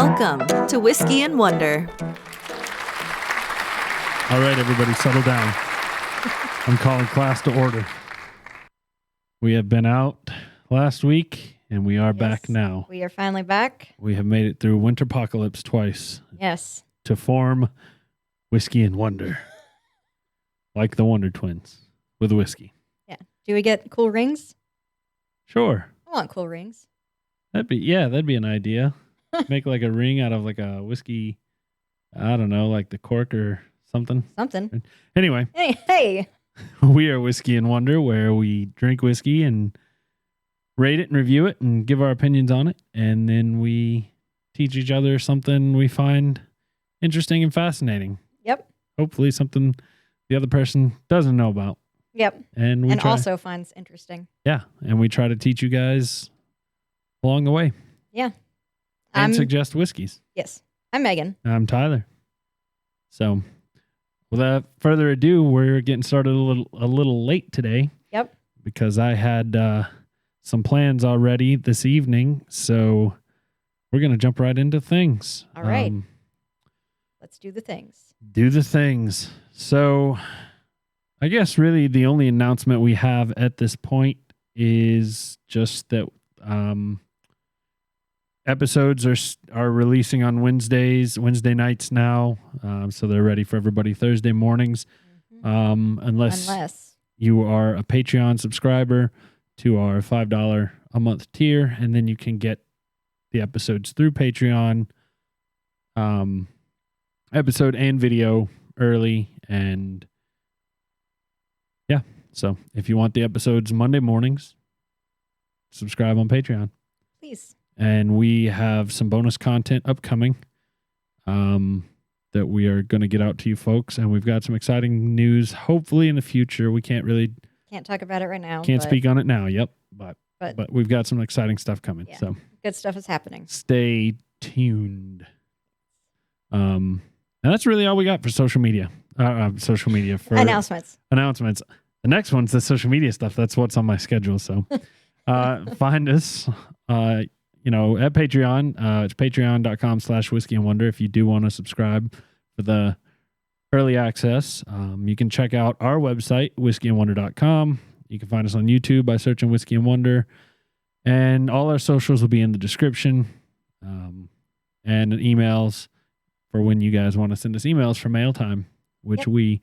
Welcome to Whiskey and Wonder. All right, everybody, settle down. I'm calling class to order. We have been out last week, and we are back now. We are finally back. We have made it through Winterpocalypse twice. Yes. To form Whiskey and Wonder. Like the Wonder Twins with whiskey. Yeah. Do we get cool rings? Sure. I want cool rings. That'd be an idea. Make like a ring out of like a whiskey, I don't know, like the cork or something. Anyway. Hey. We are Whiskey and Wonder, where we drink whiskey and rate it and review it and give our opinions on it. And then we teach each other something we find interesting and fascinating. Yep. Hopefully something the other person doesn't know about. Yep. And also finds interesting. Yeah. And we try to teach you guys along the way. Yeah. And suggest whiskeys. Yes. I'm Megan. I'm Tyler. So without further ado, we're getting started a little late today. Yep. Because I had some plans already this evening. So we're going to jump right into things. All right. Let's do the things. So I guess really the only announcement we have at this point is just that episodes are releasing on Wednesday nights now. So they're ready for everybody Thursday mornings. Mm-hmm. Unless you are a Patreon subscriber to our $5 a month tier, and then you can get the episodes through Patreon, episode and video early. And yeah, so if you want the episodes Monday mornings, subscribe on Patreon. Please. And we have some bonus content upcoming that we are going to get out to you folks. And we've got some exciting news, hopefully in the future. We can't talk about it right now. Can't speak on it now. Yep. But we've got some exciting stuff coming. Yeah, so good stuff is happening. Stay tuned. And that's really all we got for social media. For announcements. The next one's the social media stuff. That's what's on my schedule. So find us, at Patreon. It's patreon.com/whiskey and wonder. If you do want to subscribe for the early access, you can check out our website, whiskeyandwonder.com. You can find us on YouTube by searching Whiskey and Wonder. And all our socials will be in the description. And emails for when you guys want to send us emails for mail time, which we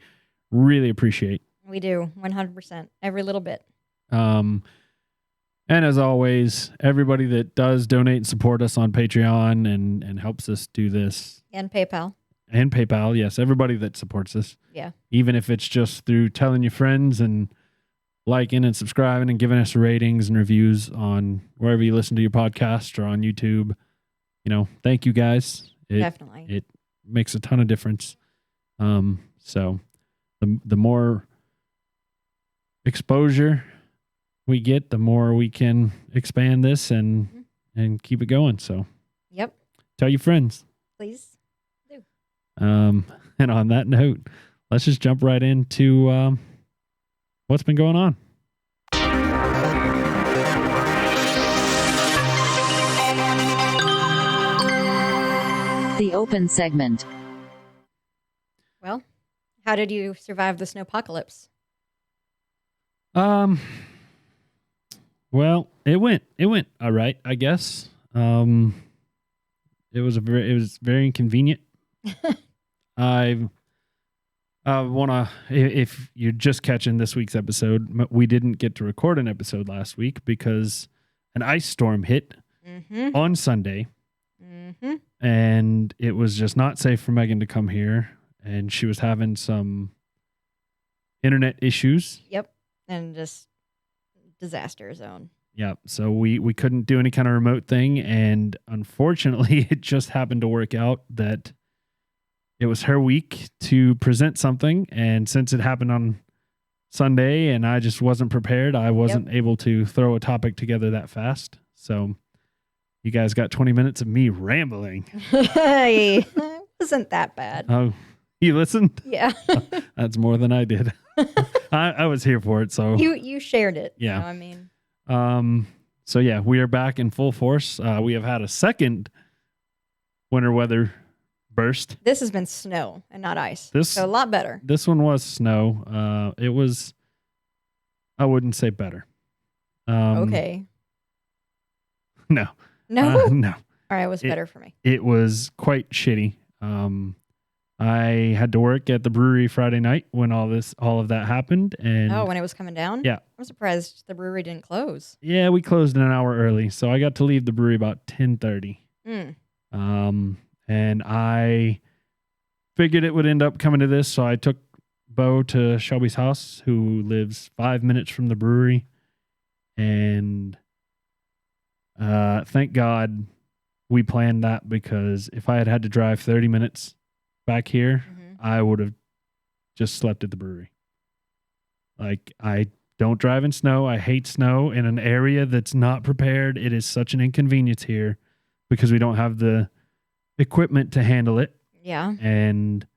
really appreciate. We do, 100%, every little bit. And as always, everybody that does donate and support us on Patreon and helps us do this. And PayPal. Yes. Everybody that supports us. Yeah. Even if it's just through telling your friends and liking and subscribing and giving us ratings and reviews on wherever you listen to your podcast or on YouTube. Thank you guys. Definitely. It makes a ton of difference. So the more exposure we get, the more we can expand this and keep it going. So yep. Tell your friends. Please do. And on that note, let's just jump right into what's been going on. The open segment. Well, how did you survive the snowpocalypse? Well, it went all right, I guess. It was very inconvenient. I wanna, if you're just catching this week's episode, we didn't get to record an episode last week because an ice storm hit on Sunday. Mm-hmm. And it was just not safe for Megan to come here, and she was having some internet issues. Yep. And just disaster zone. Yeah. So we couldn't do any kind of remote thing. And unfortunately, it just happened to work out that it was her week to present something. And since it happened on Sunday and I just wasn't prepared, I wasn't able to throw a topic together that fast. So you guys got 20 minutes of me rambling. Hey, wasn't that bad. Oh, you listened? Yeah. That's more than I did. I was here for it. So you shared it. Yeah. So, I mean. So yeah, we are back in full force. We have had a second winter weather burst. This has been snow and not ice. This So a lot better. This one was snow. It was, I wouldn't say better. Okay. No. No? No. All right, it was better for me. It was quite shitty. I had to work at the brewery Friday night when all of that happened. And when it was coming down? Yeah. I'm surprised the brewery didn't close. Yeah, we closed an hour early. So I got to leave the brewery about 10:30. And I figured it would end up coming to this. So I took Bo to Shelby's house, who lives 5 minutes from the brewery. And thank God we planned that, because if I had had to drive 30 minutes back here, I would have just slept at the brewery. Like, I don't drive in snow. I hate snow in an area that's not prepared. It is such an inconvenience here because we don't have the equipment to handle it. Yeah. And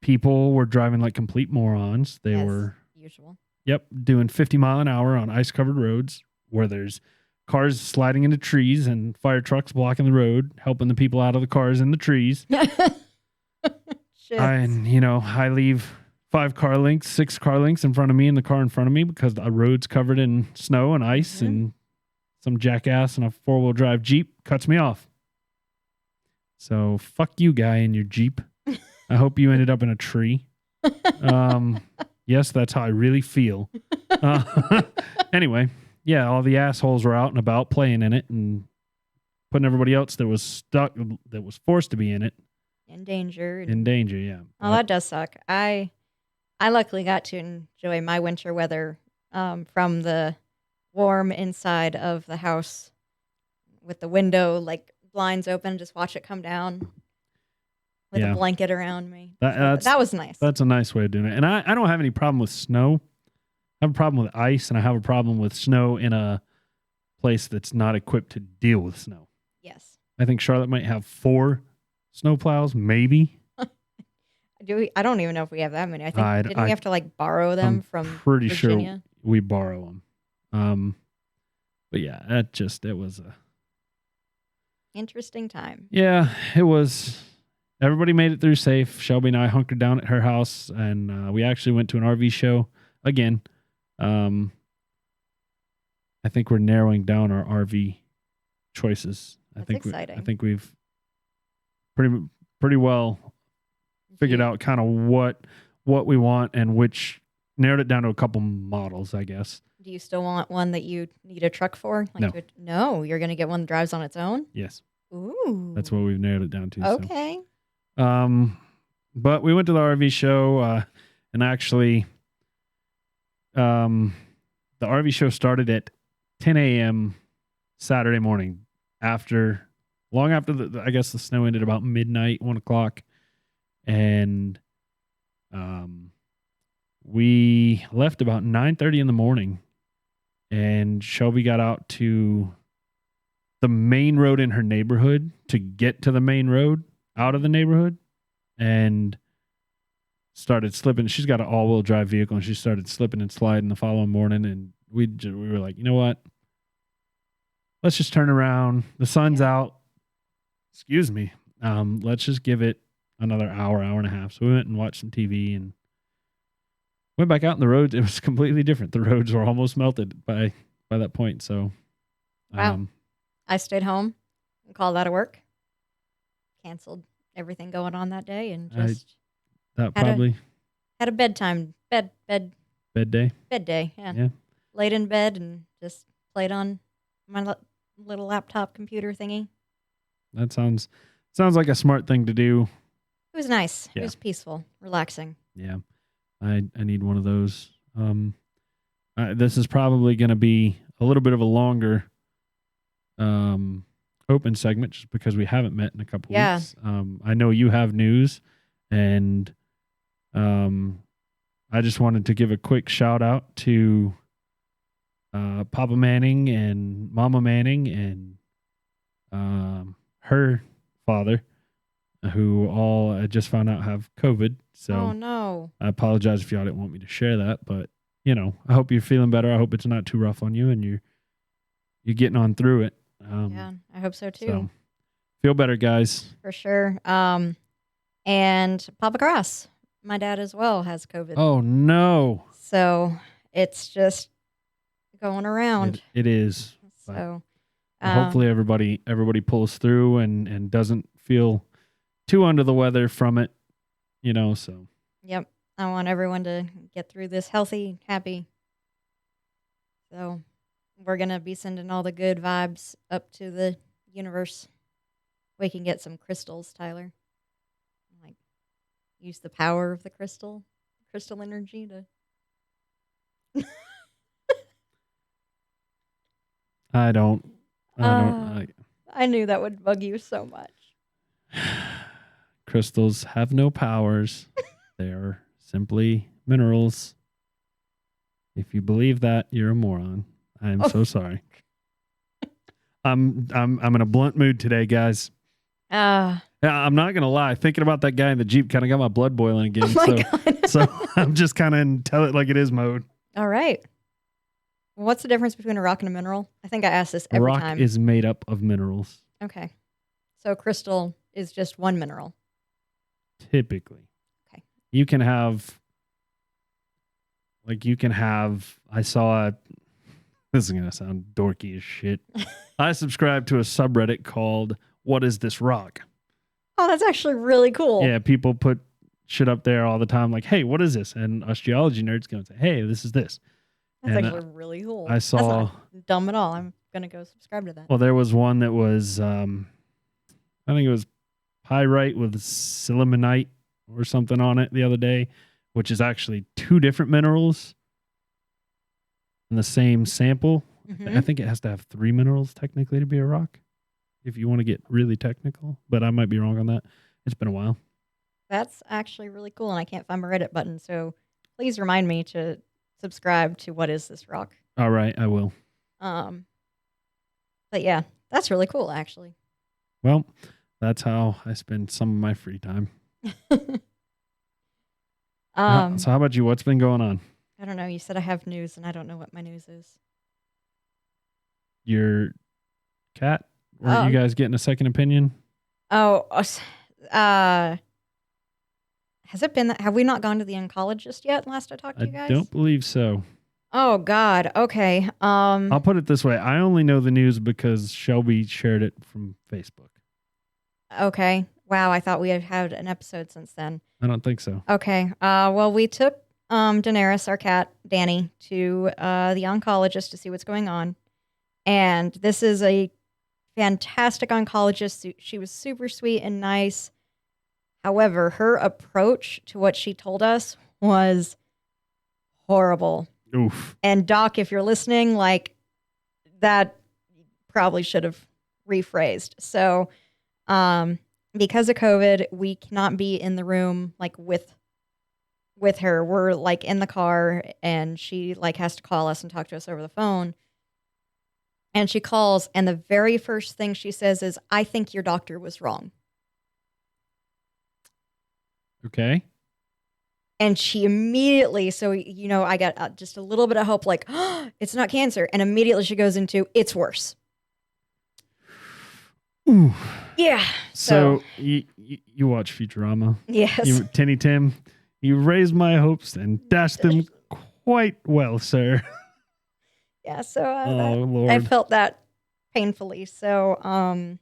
people were driving like complete morons. They As were usual. Yep, doing 50 mile an hour on ice-covered roads where there's cars sliding into trees and fire trucks blocking the road, helping the people out of the cars in the trees. Shit. I leave 6 car lengths in front of me in the car in front of me because the road's covered in snow and ice, and some jackass in a 4-wheel drive Jeep cuts me off. So fuck you, guy, in your Jeep. I hope you ended up in a tree. Yes, that's how I really feel. Anyway, yeah, all the assholes were out and about playing in it and putting everybody else that was forced to be in it In danger. in danger. Yeah. Oh, that does suck. I luckily got to enjoy my winter weather from the warm inside of the house with the window, like blinds open, just watch it come down with a blanket around me. That was nice. That's a nice way of doing it. And I don't have any problem with snow. I have a problem with ice, and I have a problem with snow in a place that's not equipped to deal with snow. Yes. I think Charlotte might have 4 snow plows, maybe. I don't even know if we have that many. I think didn't we have to like borrow them I'm from pretty Virginia? sure we borrow them. But yeah, it was a Interesting time. Yeah, it was. Everybody made it through safe. Shelby and I hunkered down at her house, and we actually went to an RV show again. I think we're narrowing down our RV choices. That's exciting. I think we've pretty well figured out kind of what we want, and which narrowed it down to a couple models, I guess. Do you still want one that you need a truck for? No. No, you're going to get one that drives on its own? Yes. Ooh. That's what we've narrowed it down to. Okay. So. But we went to the RV show, and actually, the RV show started at 10 a.m. Saturday morning, long after I guess the snow ended about midnight, 1 o'clock, and we left about 9:30 in the morning, and Shelby got out to the main road in her neighborhood to get to the main road out of the neighborhood, and started slipping. She's got an all-wheel drive vehicle, and she started slipping and sliding the following morning, and we were like, you know what? Let's just turn around. The sun's out. Excuse me. Let's just give it another hour and a half. So we went and watched some TV and went back out on the roads. It was completely different. The roads were almost melted by that point. So, wow. I stayed home and called out of work. Canceled everything going on that day and just had a bedtime bed day. Bed day. Yeah. Laid in bed and just played on my little laptop computer thingy. That sounds like a smart thing to do. It was nice. Yeah. It was peaceful, relaxing. Yeah. I need one of those. This is probably going to be a little bit of a longer open segment just because we haven't met in a couple weeks. I know you have news, and I just wanted to give a quick shout out to Papa Manning and Mama Manning and her father, who all I just found out have COVID. So oh no! I apologize if y'all didn't want me to share that, but I hope you're feeling better. I hope it's not too rough on you, and you're getting on through it. Yeah, I hope so too. Feel better, guys. for sure. And Papa Cross, my dad as well, has COVID. Oh no. So it's just going around. It is. So Hopefully everybody pulls through and doesn't feel too under the weather from it, so. Yep. I want everyone to get through this healthy, happy. So we're going to be sending all the good vibes up to the universe. We can get some crystals, Tyler. Like, use the power of the crystal energy to. I don't. I knew that would bug you so much. Crystals have no powers. They are simply minerals. If you believe that, you're a moron. I am so sorry. I'm in a blunt mood today, guys. Yeah, I'm not gonna lie. Thinking about that guy in the Jeep kind of got my blood boiling again. God. So I'm just kind of in tell it like it is mode. All right. What's the difference between a rock and a mineral? I think I ask this every rock time. Is made up of minerals. Okay. So crystal is just one mineral. Typically. Okay. You can have, I saw this is going to sound dorky as shit. I subscribe to a subreddit called What Is This Rock? Oh, that's actually really cool. Yeah, people put shit up there all the time like, hey, what is this? And us geology nerds go and say, hey, this is this. That's and actually really cool. I saw. That's not dumb at all. I'm going to go subscribe to that. Well, there was one that was, I think it was pyrite with sillimanite or something on it the other day, which is actually two different minerals in the same sample. Mm-hmm. I think it has to have three minerals technically to be a rock, if you want to get really technical, but I might be wrong on that. It's been a while. That's actually really cool, and I can't find my Reddit button, so please remind me to subscribe to What Is This Rock? All right, I will. But yeah, that's really cool, actually. Well, that's how I spend some of my free time. So how about you? What's been going on? I don't know. You said I have news, and I don't know what my news is. Your cat? Weren't you guys getting a second opinion? Oh, has it been that? Have we not gone to the oncologist yet? Last I talked to you guys, I don't believe so. Oh God. Okay. I'll put it this way: I only know the news because Shelby shared it from Facebook. Okay. Wow. I thought we had had an episode since then. I don't think so. Okay. Well, we took Daenerys, our cat, Danny, to the oncologist to see what's going on, and this is a fantastic oncologist. She was super sweet and nice. However, her approach to what she told us was horrible. Oof. And Doc, if you're listening, like that probably should have rephrased. So, because of COVID, we cannot be in the room like with her. We're like in the car, and she like has to call us and talk to us over the phone. And she calls, and the very first thing she says is, "I think your doctor was wrong." Okay. And she immediately, so, I got just a little bit of hope, like, oh, it's not cancer. And immediately she goes into, it's worse. Ooh. Yeah. So you watch Futurama. Yes. Tinny Tim, you raised my hopes and dashed them quite well, sir. Yeah. So Lord. I felt that painfully. So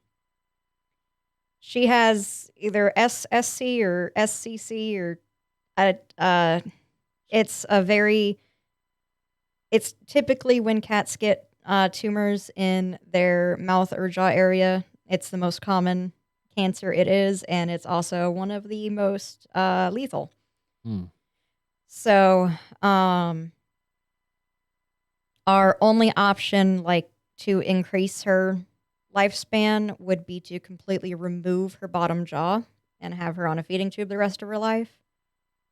she has either SSC or SCC or it's typically when cats get tumors in their mouth or jaw area. It's the most common cancer it is, and it's also one of the most lethal. So our only option, like, to increase her lifespan would be to completely remove her bottom jaw and have her on a feeding tube the rest of her life.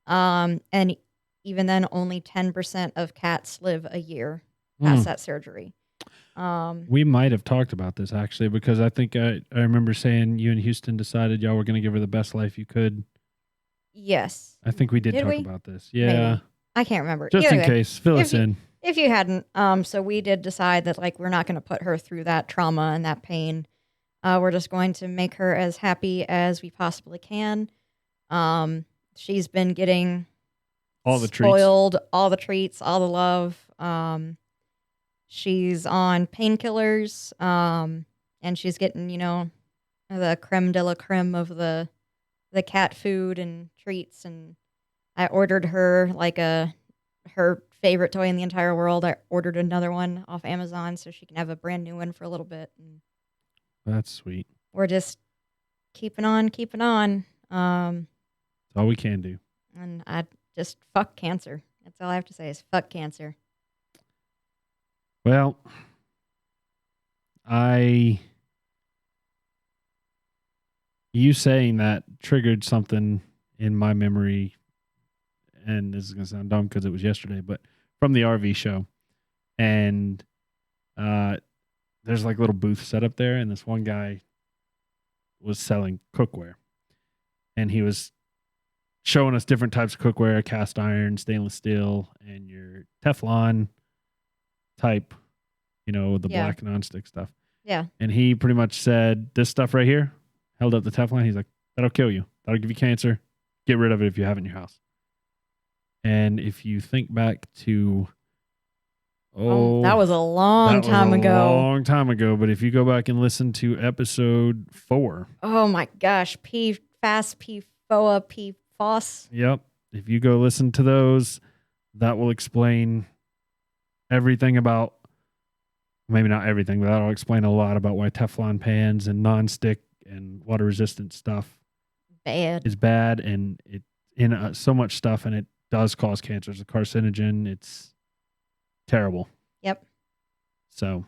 And even then, only 10% of cats live a year past that surgery. We might have talked about this, actually, because I think I remember saying you and Houston decided y'all were going to give her the best life you could. Yes. I think we did talk about this. Yeah. Maybe. I can't remember. Just in case. Fill us in. If you hadn't, so we did decide that, like, we're not going to put her through that trauma and that pain. We're just going to make her as happy as we possibly can. She's been getting All the treats. spoiled, all the treats, all the love. She's on painkillers, and she's getting, the creme de la creme of the cat food and treats. And I ordered her her favorite toy in the entire world. I ordered another one off Amazon so she can have a brand new one for a little bit. And That's sweet. we're just keeping on. That's all we can do. And I just fuck cancer. That's all I have to say is fuck cancer. Well, you saying that triggered something in my memory, and this is going to sound dumb because it was yesterday, but from the RV show. And there's like a little booth set up there, and this one guy was selling cookware. And he was showing us different types of cookware, cast iron, stainless steel, and your Teflon type, the black nonstick stuff. Yeah. And he pretty much said, this stuff right here, held up the Teflon. He's like, that'll kill you. That'll give you cancer. Get rid of it if you have it in your house. And if you think back to, that was a long time ago. But if you go back and listen to episode 4. Oh my gosh. PFAS, PFOA, PFOS. Yep. If you go listen to those, that will explain everything about, maybe not everything, but that'll explain a lot about why Teflon pans and nonstick and water resistant stuff is bad, and it in so much stuff, and it does cause cancer. It's a carcinogen. It's terrible. Yep. So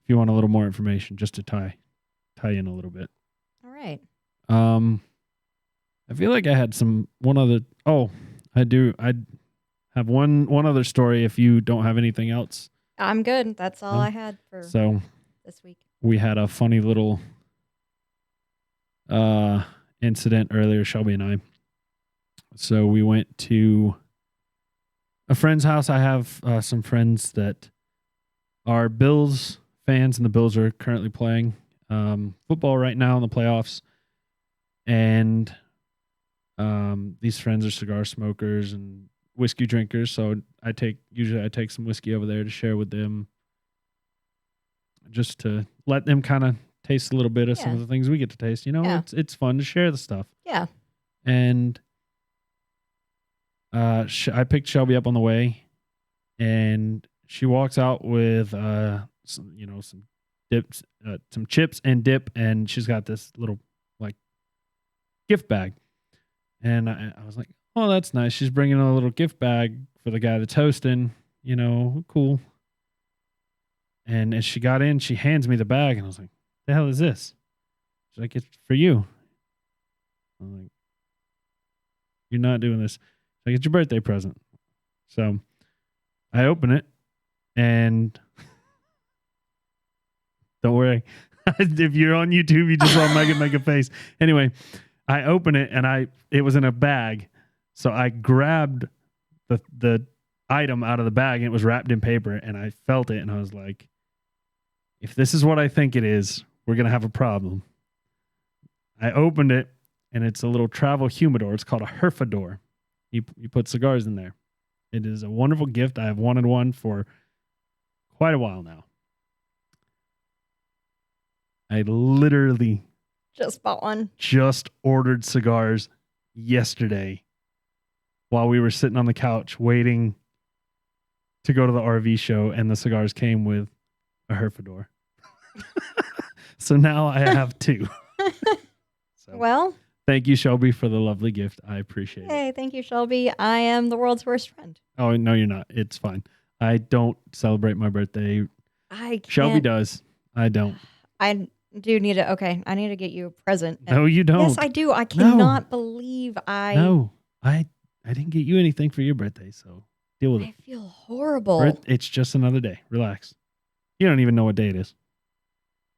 if you want a little more information, just to tie in a little bit. All right. I feel like I had one other. Oh, I do. I have one other story. If you don't have anything else, I'm good. That's all I had for this week. We had a funny little incident earlier, Shelby and I. So we went to a friend's house. I have some friends that are Bills fans, and the Bills are currently playing football right now in the playoffs. And these friends are cigar smokers and whiskey drinkers. So usually I take some whiskey over there to share with them, just to let them kind of taste a little bit of some of the things we get to taste. It's fun to share the stuff. Yeah. And I picked Shelby up on the way, and she walks out with some dips, some chips and dip, and she's got this little like gift bag. And I was like, oh, that's nice. She's bringing a little gift bag for the guy that's hosting, cool. And as she got in, she hands me the bag, and I was like, the hell is this? She's like, it's for you. I'm like, you're not doing this. She's like, it's your birthday present. So I open it, and don't worry. If you're on YouTube, you just saw Megan make a face. Anyway, I open it, and it was in a bag. So I grabbed the item out of the bag, and it was wrapped in paper, and I felt it, and I was like, if this is what I think it is, we're going to have a problem. I opened it, and it's a little travel humidor. It's called a Herfador. You put cigars in there. It is a wonderful gift. I have wanted one for quite a while now. I literally just bought one. Just ordered cigars yesterday while we were sitting on the couch waiting to go to the RV show, and the cigars came with a Herfador. So now I have 2. Well, thank you, Shelby, for the lovely gift. I appreciate it. Hey, thank you, Shelby. I am the world's worst friend. Oh, no, you're not. It's fine. I don't celebrate my birthday. I can't. Shelby does. I don't. I do need to. Okay, I need to get you a present. No, you don't. Yes, I do. I cannot believe No, I didn't get you anything for your birthday, so deal with it. I feel horrible. It's just another day. Relax. You don't even know what day it is.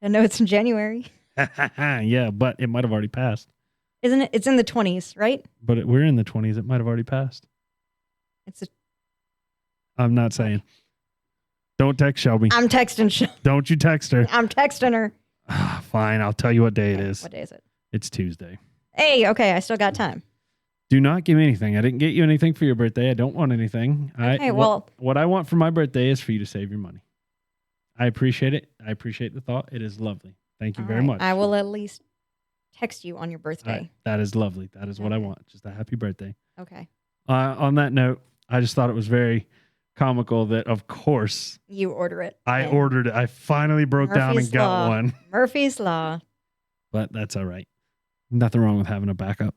I know it's in January. Yeah, but it might have already passed. Isn't it? It's in the 20s, right? But we're in the 20s. It might have already passed. I'm not saying. Don't text Shelby. I'm texting Shelby. Don't you text her. I'm texting her. Fine, I'll tell you what day it Okay, is. What day is it? It's Tuesday. Hey, okay, I still got time. Do not give me anything. I didn't get you anything for your birthday. I don't want anything. Okay, what I want for my birthday is for you to save your money. I appreciate it. I appreciate the thought. It is lovely. Thank you all very right, much. I will at least text you on your birthday. That is lovely. That is what I Okay. want. Just a happy birthday. Okay. On that note, I just thought it was very comical that, of course, You order it. I and ordered it. I finally broke down and Murphy's got Law. one. Murphy's Law. But that's all right. Nothing wrong with having a backup.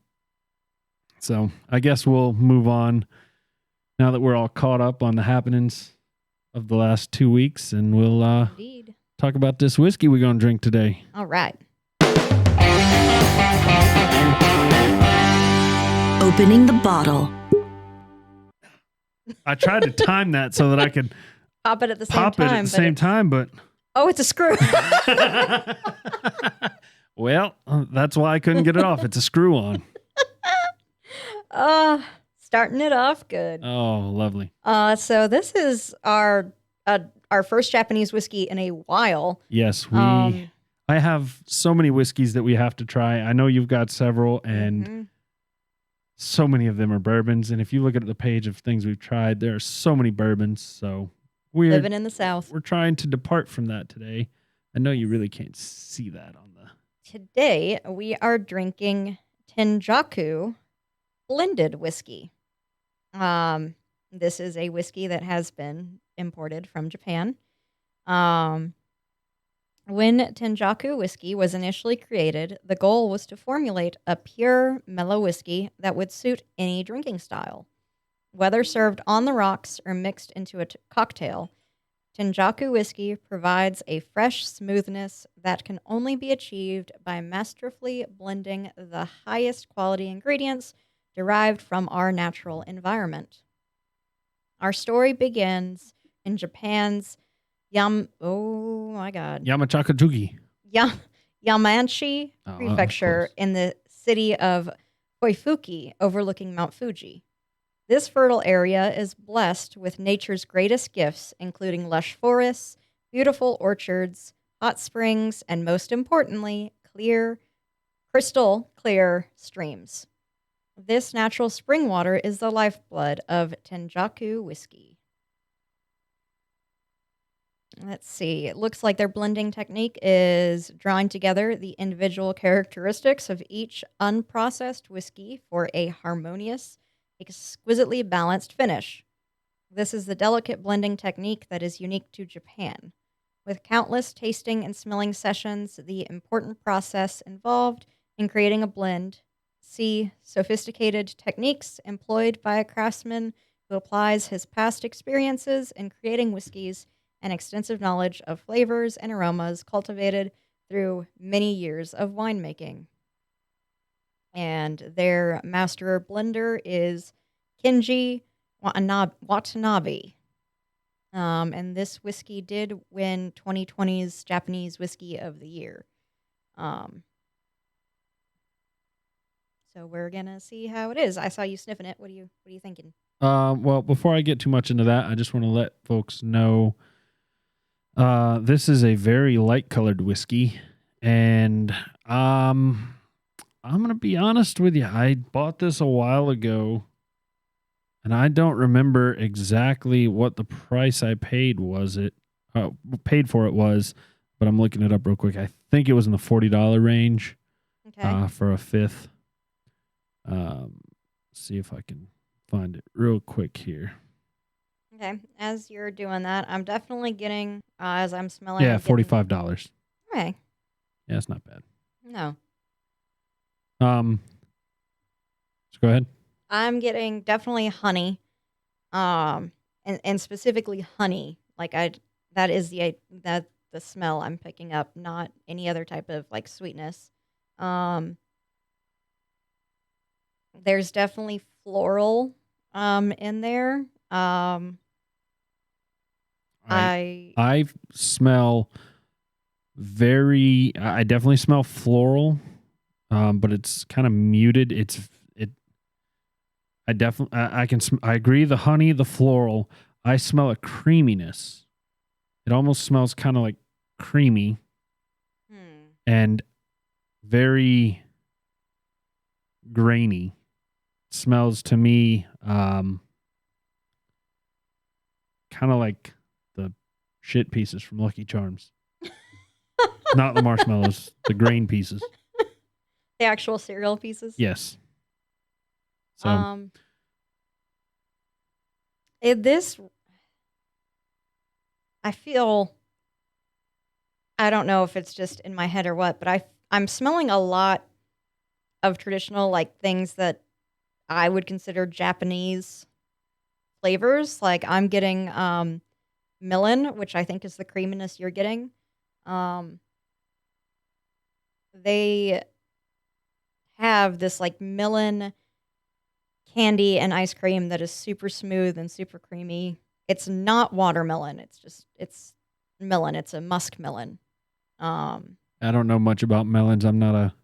So I guess we'll move on now that we're all caught up on the happenings of the last 2 weeks, and we'll Indeed. talk about this whiskey we're going to drink today. All right. Opening the bottle. I tried to time that so that I could Pop it at the same pop time. it at the same time, but Oh, it's a screw. well, that's why I couldn't get it off. It's a screw on. Starting it off good. Oh, lovely. So this is our first Japanese whiskey in a while. Yes, Um, I have so many whiskeys that we have to try. I know you've got several, and mhm. so many of them are bourbons. And if you look at the page of things we've tried, there are so many bourbons. So Living in the South. we're trying to depart from that today. I know you really can't see that on the. Today we are drinking Tenjaku Blended Whisky. This is a whiskey that has been imported from Japan. When Tenjaku whiskey was initially created, the goal was to formulate a pure, mellow whiskey that would suit any drinking style. Whether served on the rocks or mixed into a cocktail, Tenjaku whiskey provides a fresh smoothness that can only be achieved by masterfully blending the highest quality ingredients derived from our natural environment. Our story begins in Japan's Yamachakajugi. Yamanshi Of Prefecture course. in the city of Koifuki, overlooking Mount Fuji. This fertile area is blessed with nature's greatest gifts, including lush forests, beautiful orchards, hot springs, and most importantly, crystal clear streams. This natural spring water is the lifeblood of Tenjaku whiskey. Let's see. It looks like their blending technique is drawing together the individual characteristics of each unprocessed whiskey for a harmonious, exquisitely balanced finish. This is the delicate blending technique that is unique to Japan. With countless tasting and smelling sessions, the important process involved in creating a blend. See sophisticated techniques employed by a craftsman who applies his past experiences in creating whiskeys and extensive knowledge of flavors and aromas cultivated through many years of winemaking. And their master blender is Kenji Watanabe. And this whiskey did win 2020's Japanese Whiskey of the Year. So we're gonna see how it is. I saw you sniffing it. What are you thinking? Well, before I get too much into that, I just want to let folks know this is a very light colored whiskey, and I'm gonna be honest with you. I bought this a while ago, and I don't remember exactly what the price I paid for it was, but I'm looking it up real quick. I think it was in the $40 range Okay. for a fifth. See if I can find it real quick here. Okay. As you're doing that, I'm definitely getting as I'm smelling. Yeah, I'm getting- $45. Okay. Yeah, it's not bad. No. So go ahead. I'm getting definitely honey, and specifically honey. That is the smell I'm picking up, not any other type of like sweetness. There's definitely floral in there. I smell I definitely smell floral, but it's kind of muted. I agree. The honey, the floral, I smell a creaminess. It almost smells kind of like creamy. and very grainy. Smells to me kind of like the shit pieces from Lucky Charms. Not the marshmallows, the grain pieces. The actual cereal pieces. Yes. So This, I feel, I don't know if it's just in my head or what, but I'm smelling a lot of traditional like things that I would consider Japanese flavors. Like I'm getting melon, which I think is the creaminess you're getting. They have this like melon candy and ice cream that is super smooth and super creamy. It's not watermelon. It's melon. It's a musk melon. I don't know much about melons. I'm not a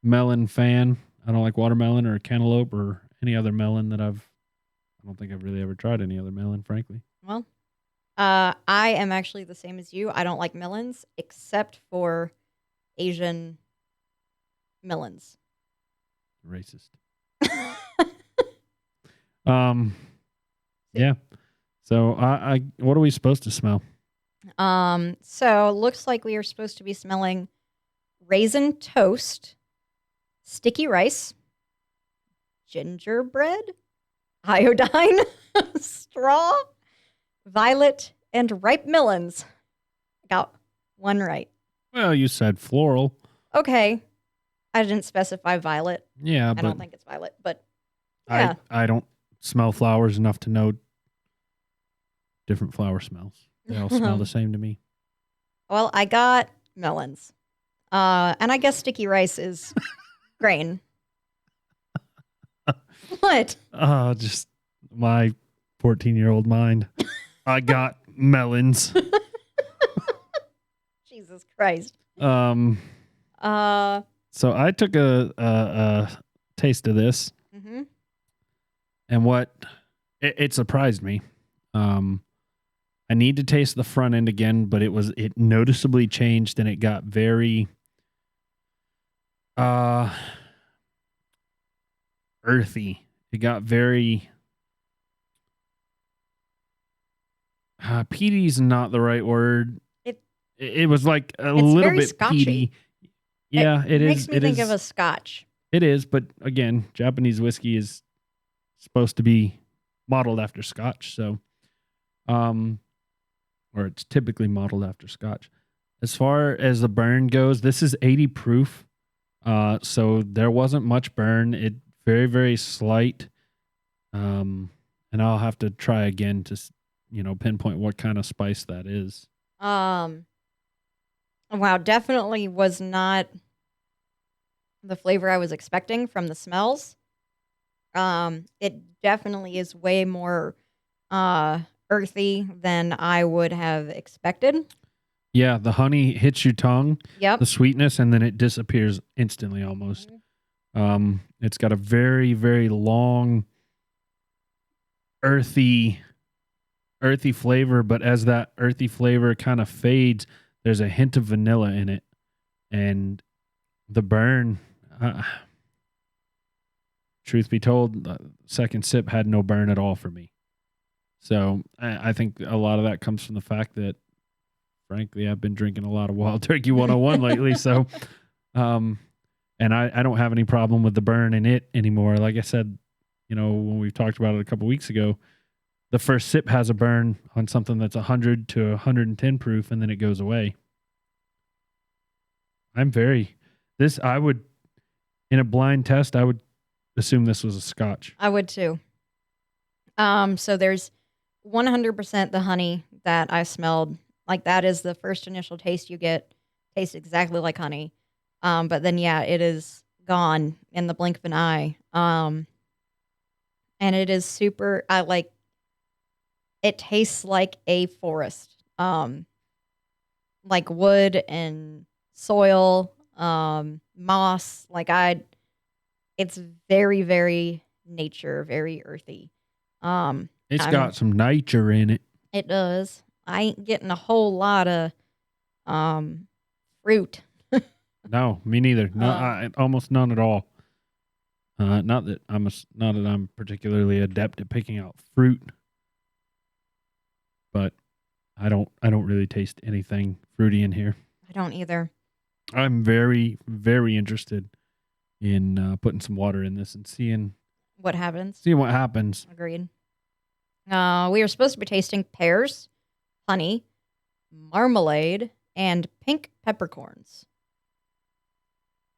melon fan. I don't like watermelon or cantaloupe or any other melon I don't think I've really ever tried any other melon, frankly. Well, I am actually the same as you. I don't like melons except for Asian melons. Racist. Yeah. So I what are we supposed to smell? So looks like we are supposed to be smelling raisin toast, sticky rice, gingerbread, iodine, straw, violet, and ripe melons. Got one right. Well, you said floral. Okay. I didn't specify violet. Yeah, I but don't think it's violet, but yeah. I don't smell flowers enough to know different flower smells. They all smell the same to me. Well, I got melons. And I guess sticky rice is grain. What? Just my 14-year-old mind. I got melons. Jesus Christ. So I took a taste of this, and it surprised me. I need to taste the front end again, but it noticeably changed, and it got very earthy. It got very peaty's not the right word. It was like a little bit scotchy. peaty. Yeah, it is. Makes me think of a scotch. It is, but again, Japanese whiskey is supposed to be modeled after scotch, so or it's typically modeled after scotch. As far as the burn goes, this is 80 proof. So there wasn't much burn. It very, very slight. And I'll have to try again to, pinpoint what kind of spice that is. Wow, definitely was not the flavor I was expecting from the smells. It definitely is way more earthy than I would have expected. Yeah, the honey hits your tongue. Yep. The sweetness, and then it disappears instantly almost. It's got a very, very long, earthy flavor, but as that earthy flavor kind of fades, there's a hint of vanilla in it. And the burn, truth be told, the second sip had no burn at all for me. So I think a lot of that comes from the fact that, frankly, I've been drinking a lot of Wild Turkey 101 lately. So, and I don't have any problem with the burn in it anymore. Like I said, when we talked about it a couple weeks ago, the first sip has a burn on something that's 100 to 110 proof, and then it goes away. I would, in a blind test, I would assume this was a scotch. I would too. So there's 100% the honey that I smelled. Like that is the first initial taste you get. Tastes exactly like honey. But then, yeah, it is gone in the blink of an eye. And it is super, it tastes like a forest. Like wood and soil, moss. It's very, very nature, very earthy. It's got some nature in it. It does. I ain't getting a whole lot of fruit No, me neither. No, Um, almost none at all. Not that I'm particularly adept at picking out fruit, but I don't really taste anything fruity in here. I don't either. I'm very, very interested in putting some water in this and seeing What happens? what happens. Agreed. We are supposed to be tasting pears, honey, marmalade, and pink peppercorns.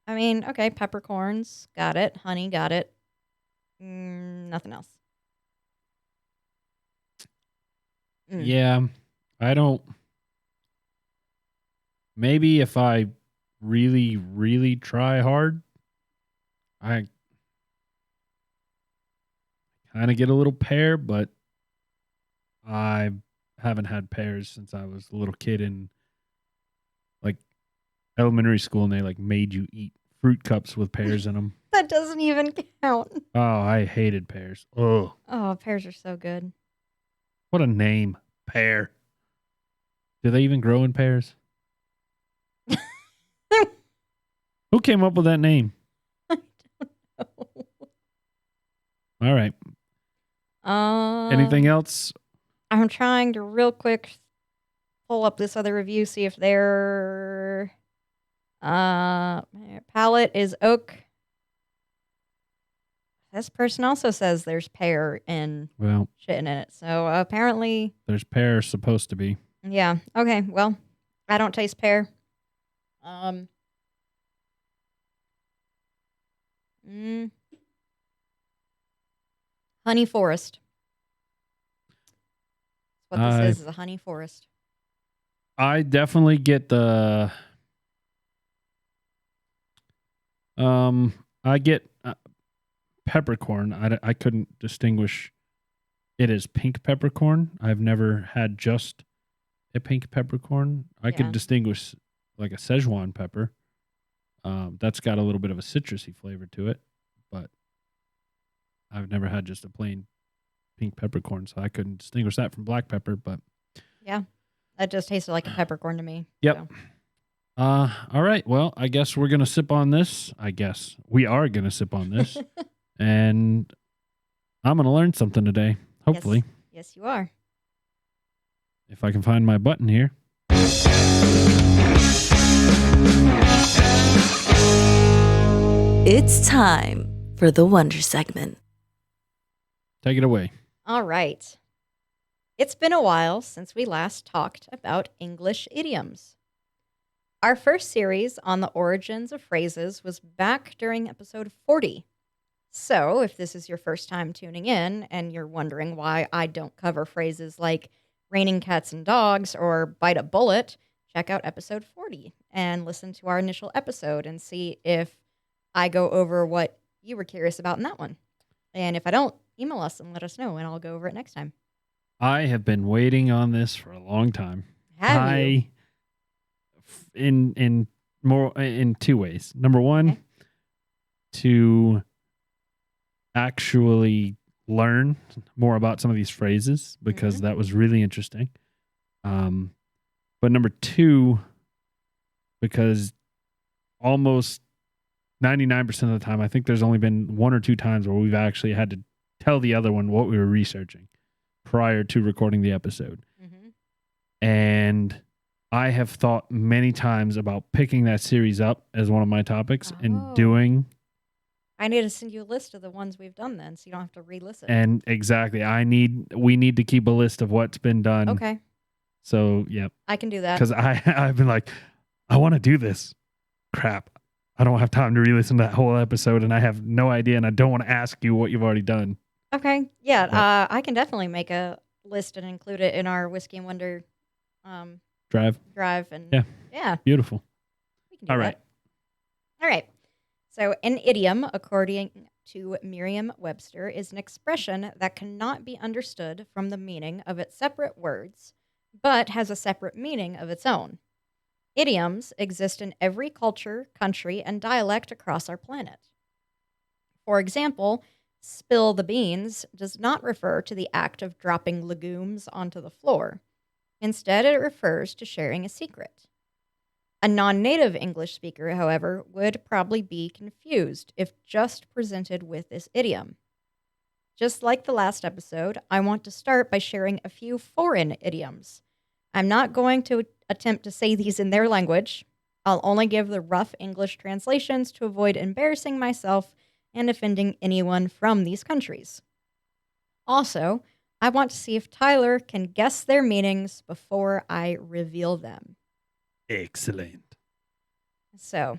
I mean, okay, peppercorns, got it. Honey, got it. Nothing else. Yeah, I don't. Maybe if I really, really try hard, I kind of get a little pear, but I haven't had pears since I was a little kid in like elementary school, and they like made you eat fruit cups with pears in them. That doesn't even count. Oh, I hated pears. Oh, Pears are so good. what a name, pear. Do they even grow in pears? Who came up with that name? All right. Anything else? I'm trying to real quick pull up this other review, see if their palate is oak. This person also says there's pear and shit in it. So apparently there's pear supposed to be. Yeah. Okay. Well, I don't taste pear. Honey forest. That's what this is a honey forest. I definitely get the I get peppercorn. I couldn't distinguish it as pink peppercorn. I've never had just a pink peppercorn. I could distinguish like a Szechuan pepper. That's got a little bit of a citrusy flavor to it, but I've never had just a plain pink peppercorn, so I couldn't distinguish that from black pepper. But yeah, that just tasted like a peppercorn to me. Yep. So. All right. Well, I guess we're gonna sip on this. I guess we are gonna sip on this, and I'm gonna learn something today. Hopefully. Yes, you are. If I can find my button here. It's time for the Wonder segment. Take it away. All right. It's been a while since we last talked about English idioms. Our first series on the origins of phrases was back during episode 40. So, if this is your first time tuning in and you're wondering why I don't cover phrases like raining cats and dogs or bite a bullet, check out episode 40 and listen to our initial episode and see if I go over what you were curious about in that one. And if I don't, email us and let us know, and I'll go over it next time. I have been waiting on this for a long time. Have you? In two ways. Number one, to actually learn more about some of these phrases because that was really interesting. But number two, because almost 99% of the time, I think there's only been one or two times where we've actually had to tell the other one what we were researching prior to recording the episode. And I have thought many times about picking that series up as one of my topics and doing. I need to send you a list of the ones we've done then, so you don't have to re-listen. And exactly, we need to keep a list of what's been done. Okay. So, yeah. I can do that. Because I've been like, I want to do this. Crap. I don't have time to re-listen to that whole episode, and I have no idea, and I don't want to ask you what you've already done. Okay. Yeah, I can definitely make a list and include it in our Whiskey and Wonder drive. And yeah. Beautiful. We can do that. All right. So an idiom, according to Merriam-Webster, is an expression that cannot be understood from the meaning of its separate words, but has a separate meaning of its own. Idioms exist in every culture, country, and dialect across our planet. For example, spill the beans does not refer to the act of dropping legumes onto the floor. Instead, it refers to sharing a secret. A non-native English speaker, however, would probably be confused if just presented with this idiom. Just like the last episode, I want to start by sharing a few foreign idioms. I'm not going to attempt to say these in their language. I'll only give the rough English translations to avoid embarrassing myself and offending anyone from these countries. Also, I want to see if Tyler can guess their meanings before I reveal them. Excellent. So,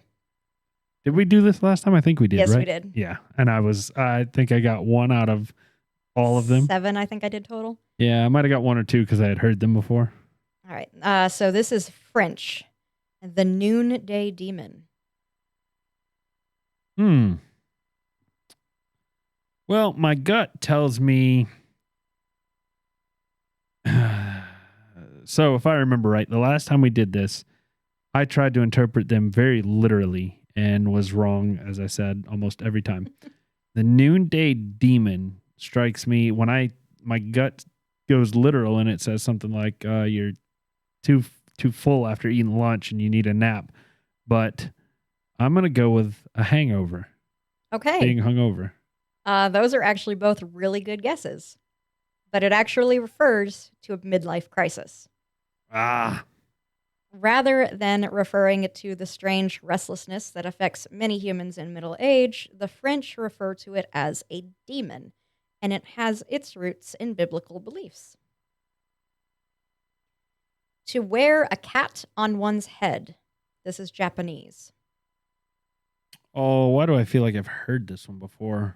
Did we do this last time? I think we did, yes, right? we did. Yeah. And I think I got one out of all of them. 7, I think I did total. Yeah, I might have got 1 or 2 because I had heard them before. All right. So this is French. The Noonday Demon. Well, my gut tells me. So, if I remember right, the last time we did this, I tried to interpret them very literally and was wrong, as I said, almost every time. The Noonday Demon strikes me when my gut goes literal and it says something like you're too full after eating lunch and you need a nap. But I'm going to go with a hangover. Okay. Being hungover. Those are actually both really good guesses. But it actually refers to a midlife crisis. Ah. Rather than referring to the strange restlessness that affects many humans in middle age, the French refer to it as a demon, and it has its roots in biblical beliefs. To wear a cat on one's head. This is Japanese. Oh, why do I feel like I've heard this one before?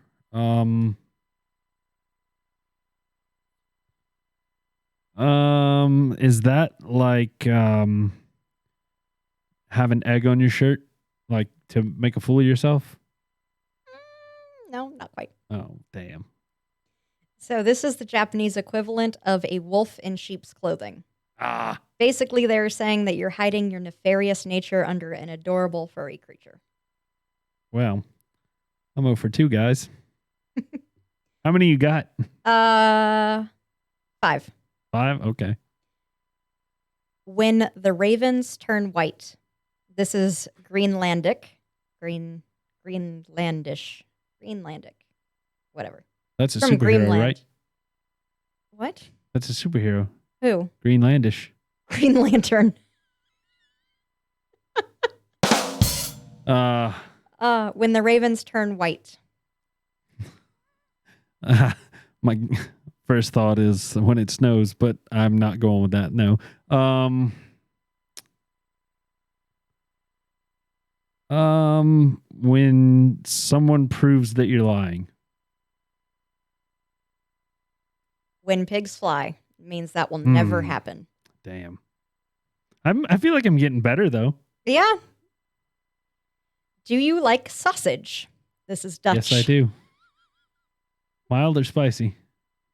Is that like have an egg on your shirt, like to make a fool of yourself? No, not quite. Oh, damn. So this is the Japanese equivalent of a wolf in sheep's clothing. Ah. Basically, they're saying that you're hiding your nefarious nature under an adorable furry creature. Well, I'm 0 for 2, guys. How many you got? 5. 5? Okay. When the ravens turn white. This is Greenlandic. Greenlandish. Whatever. That's a From superhero, Greenland. right? What? That's a superhero. Who? Greenlandish. Green Lantern. When the ravens turn white. My first thought is when it snows, but I'm not going with that. No. When someone proves that you're lying. When pigs fly. Means that will never happen. Damn. I feel like I'm getting better though. Yeah. Do you like sausage? This is Dutch. Yes, I do. Mild or spicy?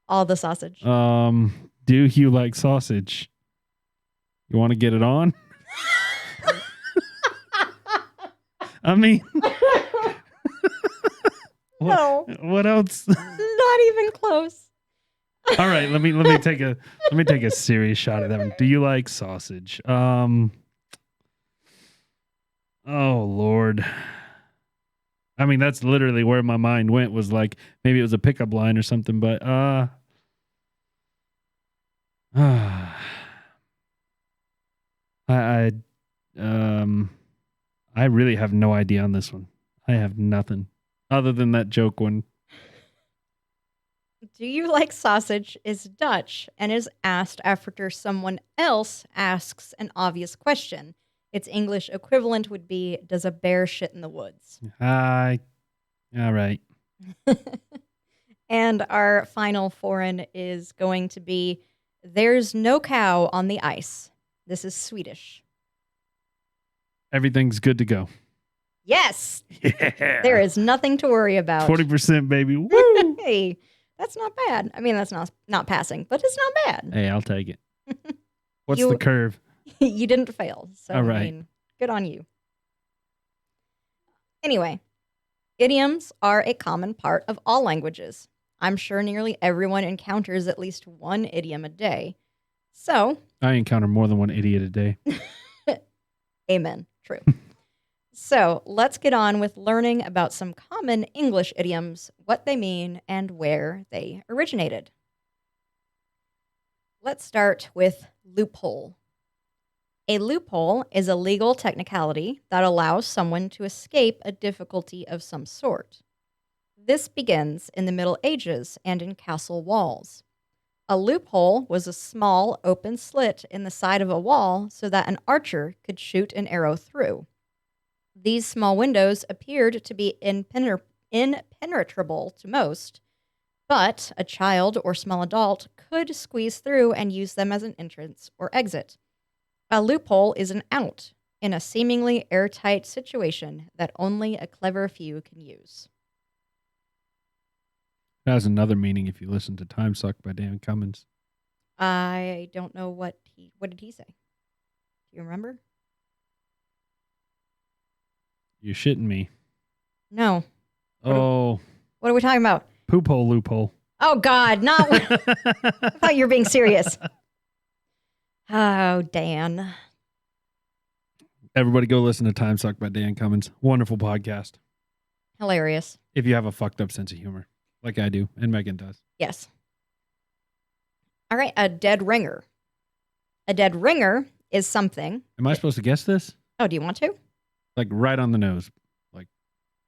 All the sausage. Do you like sausage? You want to get it on? I mean, No. What else? Not even close. All right, let me take a serious shot at that one. Do you like sausage? Oh Lord. I mean, that's literally where my mind went, was like maybe it was a pickup line or something, but I really have no idea on this one. I have nothing other than that joke one. Do you like sausage is Dutch and is asked after someone else asks an obvious question. Its English equivalent would be, does a bear shit in the woods? All right. And our final foreign is going to be, there's no cow on the ice. This is Swedish. Everything's good to go. Yes. Yeah. There is nothing to worry about. 40%, baby. Woo! Hey, that's not bad. I mean, that's not passing, but it's not bad. Hey, I'll take it. What's You- the curve? You didn't fail. So, All right. I mean, good on you. Anyway, idioms are a common part of all languages. I'm sure nearly everyone encounters at least one idiom a day. So, I encounter more than one idiot a day. Amen. True. So let's get on with learning about some common English idioms, what they mean, and where they originated. Let's start with loophole. A loophole is a legal technicality that allows someone to escape a difficulty of some sort. This begins in the Middle Ages and in castle walls. A loophole was a small open slit in the side of a wall so that an archer could shoot an arrow through. These small windows appeared to be impenetrable to most, but a child or small adult could squeeze through and use them as an entrance or exit. A loophole is an out in a seemingly airtight situation that only a clever few can use. That has another meaning if you listen to Time Suck by Dan Cummins. I don't know what did he say? Do you remember? You're shitting me. No. Oh. What are we talking about? Poop hole loophole. Oh, God, not. I thought you were being serious. Oh, Dan. Everybody go listen to Time Suck by Dan Cummins. Wonderful podcast. Hilarious. If you have a fucked up sense of humor, like I do, and Megan does. Yes. All right, a dead ringer. A dead ringer is something. Am I supposed to guess this? Oh, do you want to? Like right on the nose. Like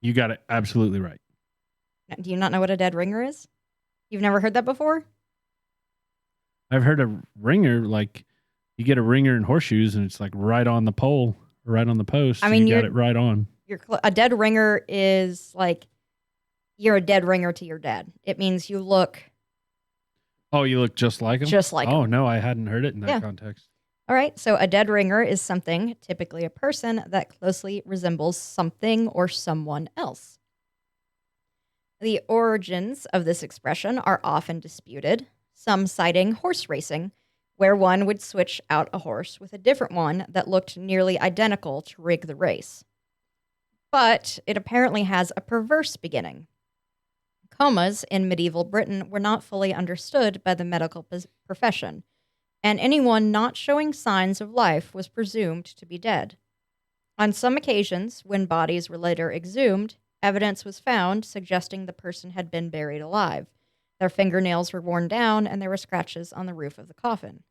you got it absolutely right. Do you not know what a dead ringer is? You've never heard that before? I've heard a ringer, like you get a ringer in horseshoes and it's like right on the pole, right on the post. I mean, you got it right on. A dead ringer is like you're a dead ringer to your dad. It means you look. Oh, you look just like him? Just like him. Oh, no, I hadn't heard it in that context. All right, so a dead ringer is something, typically a person, that closely resembles something or someone else. The origins of this expression are often disputed, some citing horse racing, where one would switch out a horse with a different one that looked nearly identical to rig the race. But it apparently has a perverse beginning. Comas in medieval Britain were not fully understood by the medical profession, and anyone not showing signs of life was presumed to be dead. On some occasions, when bodies were later exhumed, evidence was found suggesting the person had been buried alive. Their fingernails were worn down, and there were scratches on the roof of the coffin.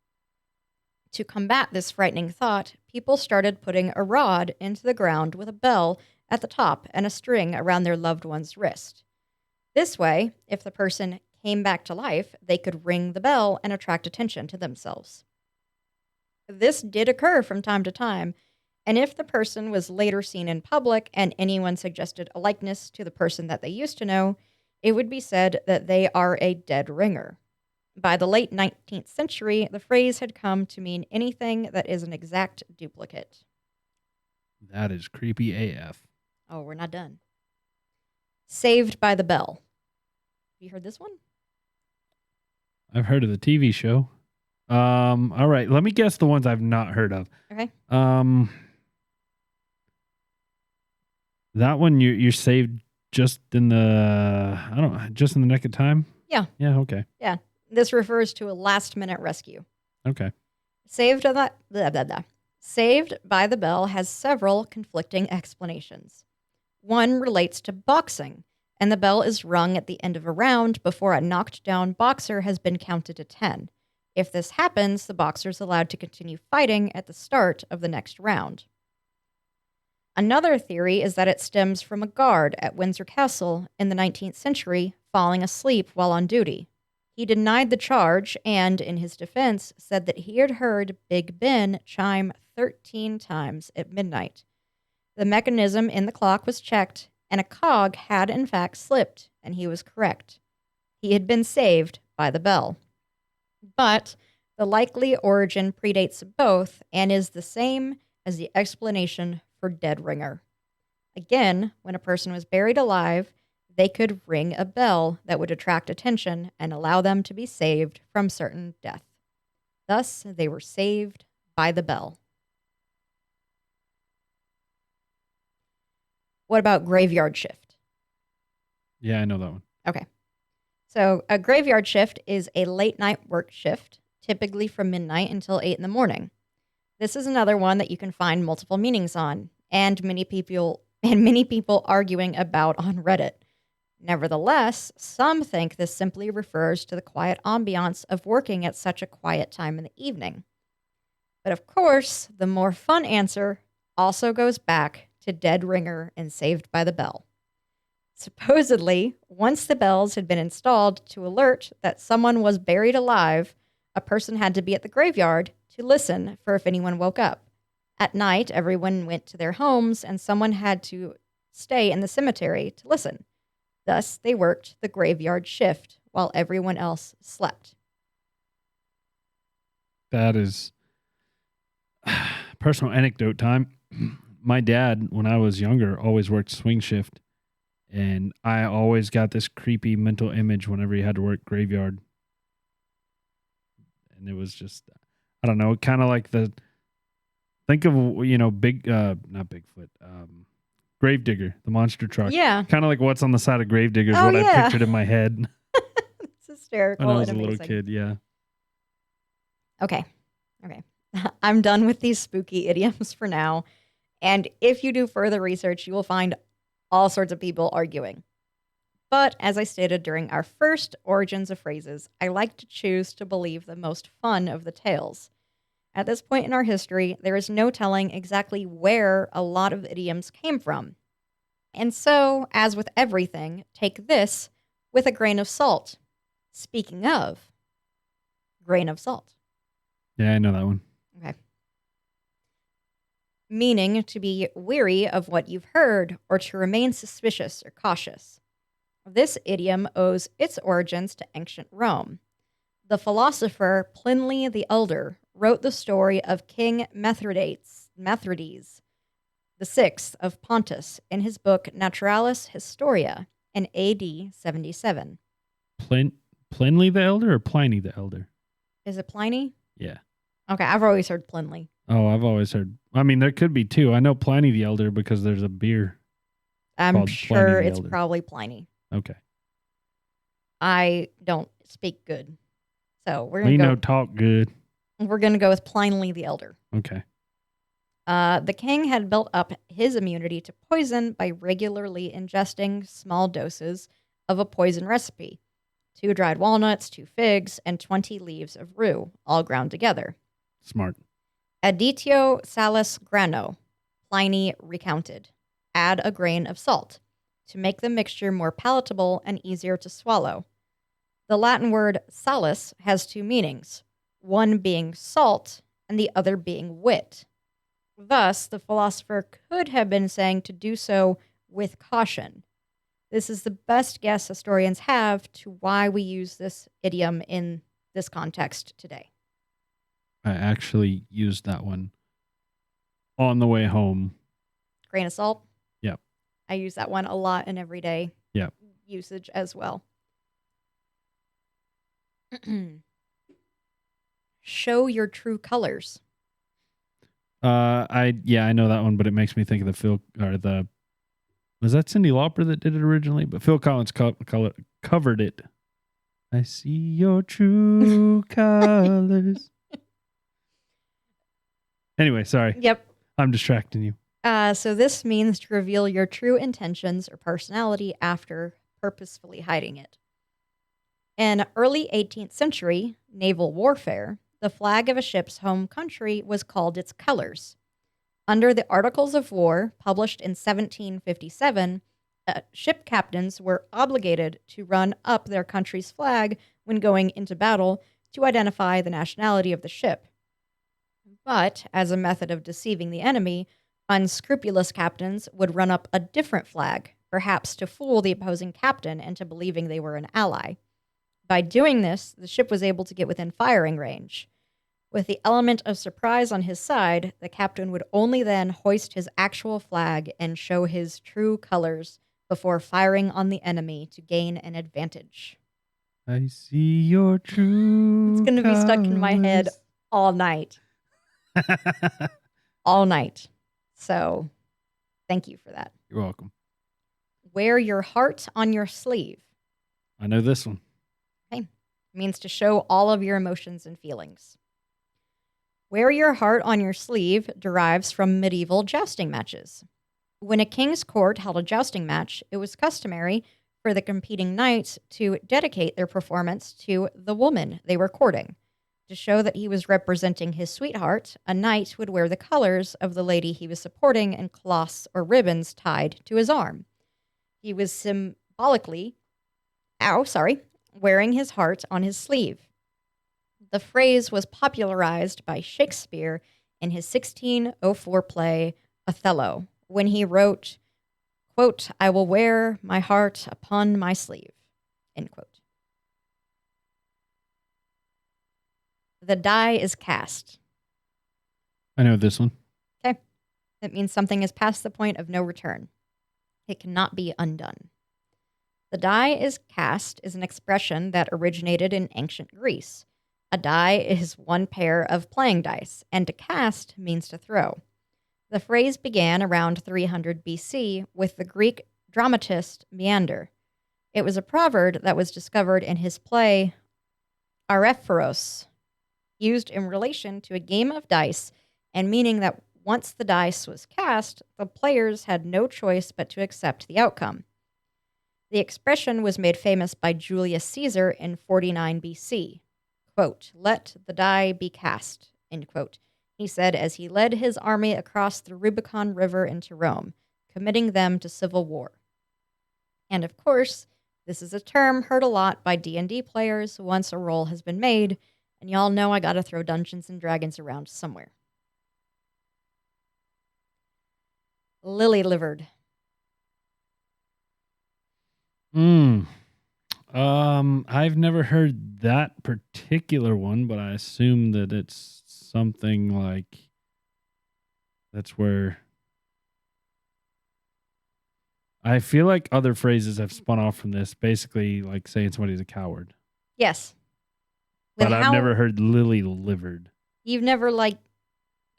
To combat this frightening thought, people started putting a rod into the ground with a bell at the top and a string around their loved one's wrist. This way, if the person came back to life, they could ring the bell and attract attention to themselves. This did occur from time to time, and if the person was later seen in public and anyone suggested a likeness to the person that they used to know, it would be said that they are a dead ringer. By the late 19th century, the phrase had come to mean anything that is an exact duplicate. That is creepy AF. Oh, we're not done. Saved by the Bell. Have you heard this one? I've heard of the TV show. All right, let me guess the ones I've not heard of. Okay. That one you're saved just in the nick of time? Yeah. Yeah, okay. Yeah. This refers to a last-minute rescue. Okay. Saved by the Bell has several conflicting explanations. One relates to boxing, and the bell is rung at the end of a round before a knocked-down boxer has been counted to 10. If this happens, the boxer is allowed to continue fighting at the start of the next round. Another theory is that it stems from a guard at Windsor Castle in the 19th century falling asleep while on duty. He denied the charge and, in his defense, said that he had heard Big Ben chime 13 times at midnight. The mechanism in the clock was checked, and a cog had in fact slipped, and he was correct. He had been saved by the bell. But the likely origin predates both and is the same as the explanation for dead ringer. Again, when a person was buried alive, they could ring a bell that would attract attention and allow them to be saved from certain death. Thus, they were saved by the bell. What about graveyard shift? Yeah, I know that one. Okay. So a graveyard shift is a late night work shift, typically from midnight until 8 in the morning. This is another one that you can find multiple meanings on, and many people arguing about on Reddit. Nevertheless, some think this simply refers to the quiet ambiance of working at such a quiet time in the evening. But of course, the more fun answer also goes back to Dead Ringer and Saved by the Bell. Supposedly, once the bells had been installed to alert that someone was buried alive, a person had to be at the graveyard to listen for if anyone woke up. At night, everyone went to their homes, and someone had to stay in the cemetery to listen. Thus, they worked the graveyard shift while everyone else slept. That is personal anecdote time. My dad, when I was younger, always worked swing shift. And I always got this creepy mental image whenever he had to work graveyard. And it was just, I don't know, kind of like think of, not Bigfoot, Gravedigger, the monster truck. Yeah. Kind of like what's on the side of Gravedigger is Oh, what yeah. I pictured in my head It's hysterical when I was a and little amazing. kid, yeah. Okay. I'm done with these spooky idioms for now. And if you do further research, you will find all sorts of people arguing. But as I stated during our first Origins of Phrases, I like to choose to believe the most fun of the tales. At this point in our history, there is no telling exactly where a lot of idioms came from. And so, as with everything, take this with a grain of salt. Speaking of, grain of salt. Yeah, I know that one. Okay. Meaning to be weary of what you've heard or to remain suspicious or cautious. This idiom owes its origins to ancient Rome. The philosopher Pliny the Elder wrote the story of King Mithridates VI of Pontus in his book Naturalis Historia in AD 77. Pliny the Elder or Pliny the Elder? Is it Pliny? Yeah. Okay, I've always heard Pliny. Oh, I've always heard. I mean, there could be two. I know Pliny the Elder because there's a beer. I'm called sure Pliny the it's Elder. probably Pliny. Okay. I don't speak good. So we're We gonna know talk good. we're gonna go with Pliny the Elder. Okay. The king had built up his immunity to poison by regularly ingesting small doses of a poison recipe. 2 dried walnuts, 2 figs, and 20 leaves of rue, all ground together. Smart. Additio salis grano, Pliny recounted. Add a grain of salt to make the mixture more palatable and easier to swallow. The Latin word salus has 2 meanings, one being salt and the other being wit. Thus, the philosopher could have been saying to do so with caution. This is the best guess historians have to why we use this idiom in this context today. I actually used that one on the way home. Grain of salt? Yep. I use that one a lot in everyday usage as well. Show your true colors. I know that one, but it makes me think of was that Cyndi Lauper that did it originally? But Phil Collins covered it. I see your true colors. Anyway, sorry. Yep. I'm distracting you. So this means to reveal your true intentions or personality after purposefully hiding it. In early 18th century naval warfare, the flag of a ship's home country was called its colors. Under the Articles of War, published in 1757, ship captains were obligated to run up their country's flag when going into battle to identify the nationality of the ship. But, as a method of deceiving the enemy, unscrupulous captains would run up a different flag, perhaps to fool the opposing captain into believing they were an ally. By doing this, the ship was able to get within firing range. With the element of surprise on his side, the captain would only then hoist his actual flag and show his true colors before firing on the enemy to gain an advantage. I see your true It's going to be stuck in my head all night. All night. So, thank you for that. You're welcome. Wear your heart on your sleeve. I know this one. Okay. It means to show all of your emotions and feelings. Wear your heart on your sleeve derives from medieval jousting matches. When a king's court held a jousting match, it was customary for the competing knights to dedicate their performance to the woman they were courting. To show that he was representing his sweetheart, a knight would wear the colors of the lady he was supporting and cloths or ribbons tied to his arm. He was symbolically, wearing his heart on his sleeve. The phrase was popularized by Shakespeare in his 1604 play Othello, when he wrote, quote, "I will wear my heart upon my sleeve," end quote. The die is cast. I know this one. Okay. That means something is past the point of no return. It cannot be undone. The die is cast is an expression that originated in ancient Greece. A die is one pair of playing dice, and to cast means to throw. The phrase began around 300 BC with the Greek dramatist Menander. It was a proverb that was discovered in his play Arephoros, used in relation to a game of dice and meaning that once the dice was cast, the players had no choice but to accept the outcome. The expression was made famous by Julius Caesar in 49 BC. Quote, "Let the die be cast," end quote, he said as he led his army across the Rubicon River into Rome, committing them to civil war. And of course, this is a term heard a lot by D&D players once a roll has been made, and y'all know I gotta throw Dungeons and Dragons around somewhere. Lily-livered. I've never heard that particular one, but I assume that it's something like that's where I feel like other phrases have spun off from this, basically like saying somebody's a coward. Yes. But I've never heard lily-livered. You've never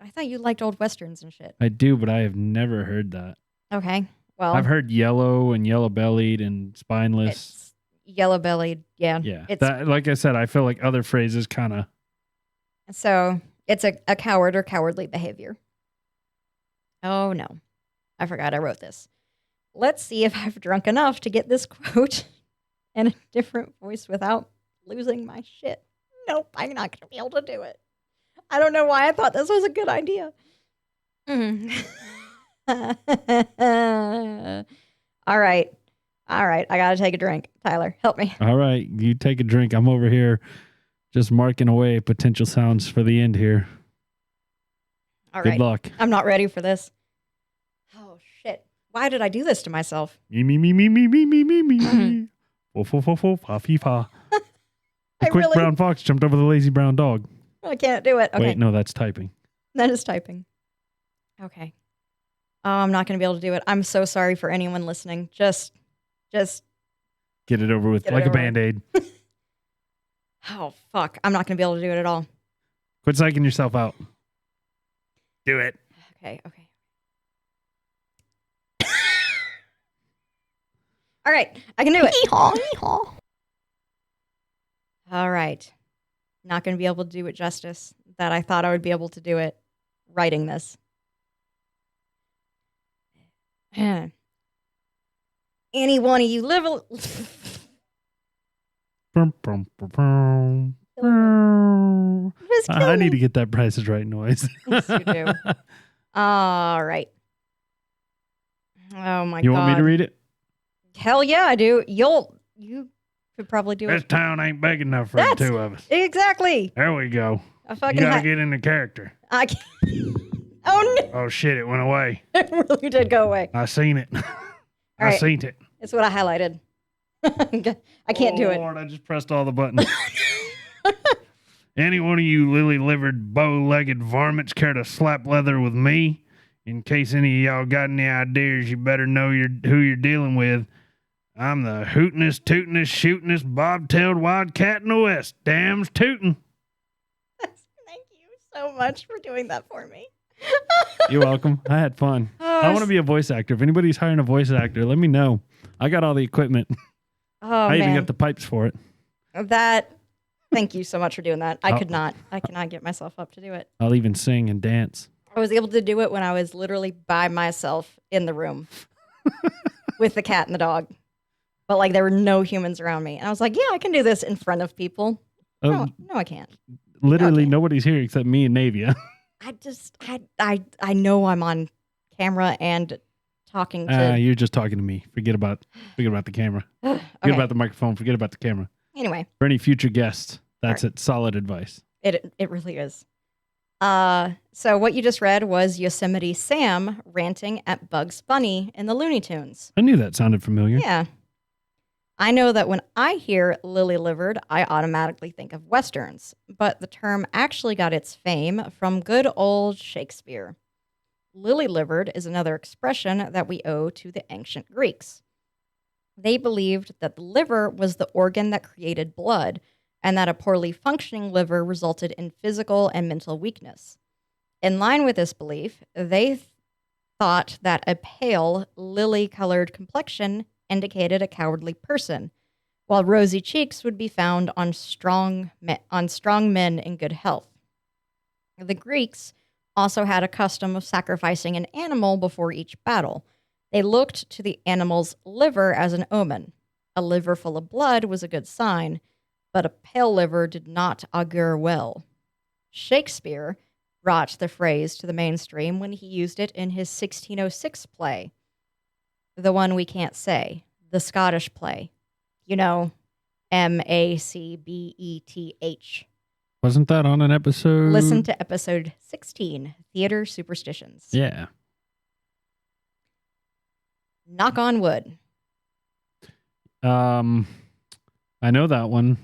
I thought you liked old westerns and shit. I do, but I have never heard that. Okay. Well, I've heard yellow and yellow-bellied and spineless. It's yellow-bellied. Yeah. Yeah. It's, that, like I said, I feel like other phrases kind of. So it's a coward or cowardly behavior. Oh, no. I forgot I wrote this. Let's see if I've drunk enough to get this quote in a different voice without losing my shit. Nope, I'm not going to be able to do it. I don't know why I thought this was a good idea. All right. I got to take a drink. Tyler, help me. All right. You take a drink. I'm over here just marking away potential sounds for the end here. All Good right. luck. I'm not ready for this. Oh, shit. Why did I do this to myself? Me. Fo, fo, fo, fo, fa, fee, fa. The quick brown fox jumped over the lazy brown dog. I can't do it. Okay. Wait, no, that's typing. That is typing. Okay. Oh, I'm not going to be able to do it. I'm so sorry for anyone listening. Just get it over with like a Band-Aid. Oh, fuck. I'm not going to be able to do it at all. Quit psyching yourself out. Do it. Okay. All right. I can do it. Yeehaw. All right. Not going to be able to do it justice that I thought I would be able to do it writing this. Any one of you I need to get that Price is Right noise. Yes, you do. All right. Oh my God. You want me to read it? Hell yeah, I do. You could probably do This it. town ain't big enough for the two of us. Exactly. There we go. I You fucking gotta get into character. I can't. Oh no. Oh shit, it went away. It really did go away. I seen it. I right. seen it. It's what I highlighted. I can't do it. Lord, I just pressed all the buttons. Any one of you lily-livered, bow-legged varmints care to slap leather with me? In case any of y'all got any ideas, you better know who you're dealing with. I'm the hootin'est, tootin'est, shootin'est, bob-tailed wildcat in the West. Damn's tootin'. Thank you so much for doing that for me. You're welcome. I had fun. I want to be a voice actor. If anybody's hiring a voice actor, let me know. I got all the equipment. Oh, I even man. got the pipes for it. That Thank you so much for doing that. I Oh. could not. I cannot get myself up to do it. I'll even sing and dance. I was able to do it when I was literally by myself in the room with the cat and the dog. But like there were no humans around me. And I was like, yeah, I can do this in front of people. No, I can't. Literally Okay. nobody's here except me and Navia. I know I'm on camera and talking to. You're just talking to me. Forget about the camera. Forget Okay. about the microphone. Forget about the camera. Anyway, For any future guests, that's it. Solid advice. it really is. So what you just read was Yosemite Sam ranting at Bugs Bunny in the Looney Tunes. I knew that sounded familiar. Yeah. I know that when I hear lily-livered, I automatically think of Westerns, but the term actually got its fame from good old Shakespeare. Lily-livered is another expression that we owe to the ancient Greeks. They believed that the liver was the organ that created blood, and that a poorly functioning liver resulted in physical and mental weakness. In line with this belief, they thought that a pale, lily-colored complexion indicated a cowardly person, while rosy cheeks would be found on strong men in good health. The Greeks also had a custom of sacrificing an animal before each battle. They looked to the animal's liver as an omen. A liver full of blood was a good sign, but a pale liver did not augur well. Shakespeare brought the phrase to the mainstream when he used it in his 1606 play, The One We Can't Say, the Scottish play. You know, Macbeth. Wasn't that on an episode? Listen to episode 16, Theater Superstitions. Yeah. Knock on wood. I know that one.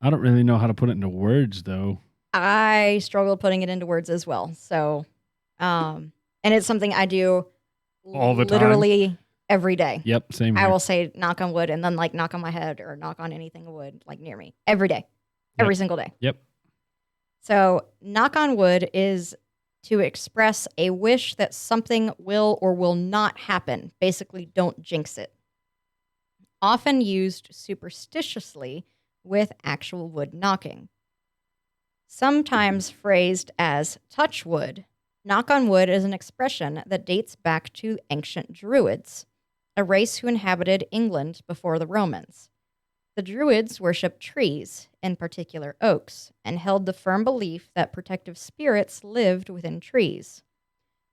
I don't really know how to put it into words, though. I struggle putting it into words as well. So, and it's something I do All the time? literally every day. Yep, same I here. will say knock on wood and then like knock on my head or knock on anything of wood like near me every day, every single day. Yep. So knock on wood is to express a wish that something will or will not happen. Basically, don't jinx it. Often used superstitiously with actual wood knocking. Sometimes phrased as touch wood, knock on wood is an expression that dates back to ancient Druids, a race who inhabited England before the Romans. The Druids worshipped trees, in particular oaks, and held the firm belief that protective spirits lived within trees.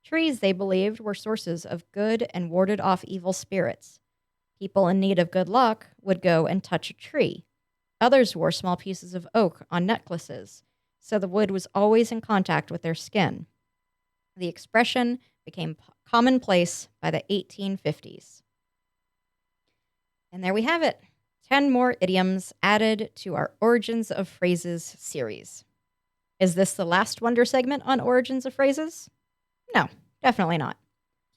Trees, they believed, were sources of good and warded off evil spirits. People in need of good luck would go and touch a tree. Others wore small pieces of oak on necklaces, so the wood was always in contact with their skin. The expression became commonplace by the 1850s. And there we have it. 10 more idioms added to our Origins of Phrases series. Is this the last Wonder segment on Origins of Phrases? No, definitely not.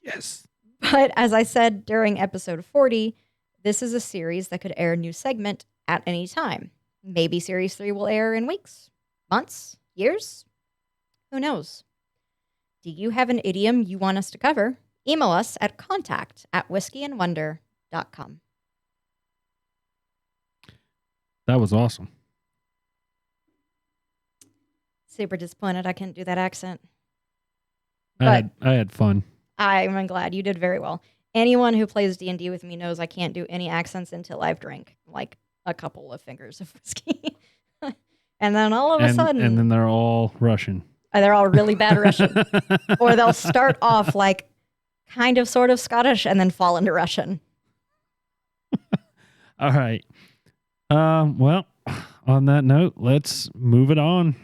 Yes. But as I said during episode 40, this is a series that could air a new segment at any time. Maybe series 3 will air in weeks, months, years? Who knows? Do you have an idiom you want us to cover? Email us at contact@whiskeyandwonder.com. That was awesome. Super disappointed I couldn't do that accent. I had fun. I'm glad you did very well. Anyone who plays D&D with me knows I can't do any accents until I've drank like a couple of fingers of whiskey. And then all of a sudden... And then they're all Russian. They're all really bad Russian. Or they'll start off like kind of sort of Scottish and then fall into Russian. All right. Well, on that note, let's move it on.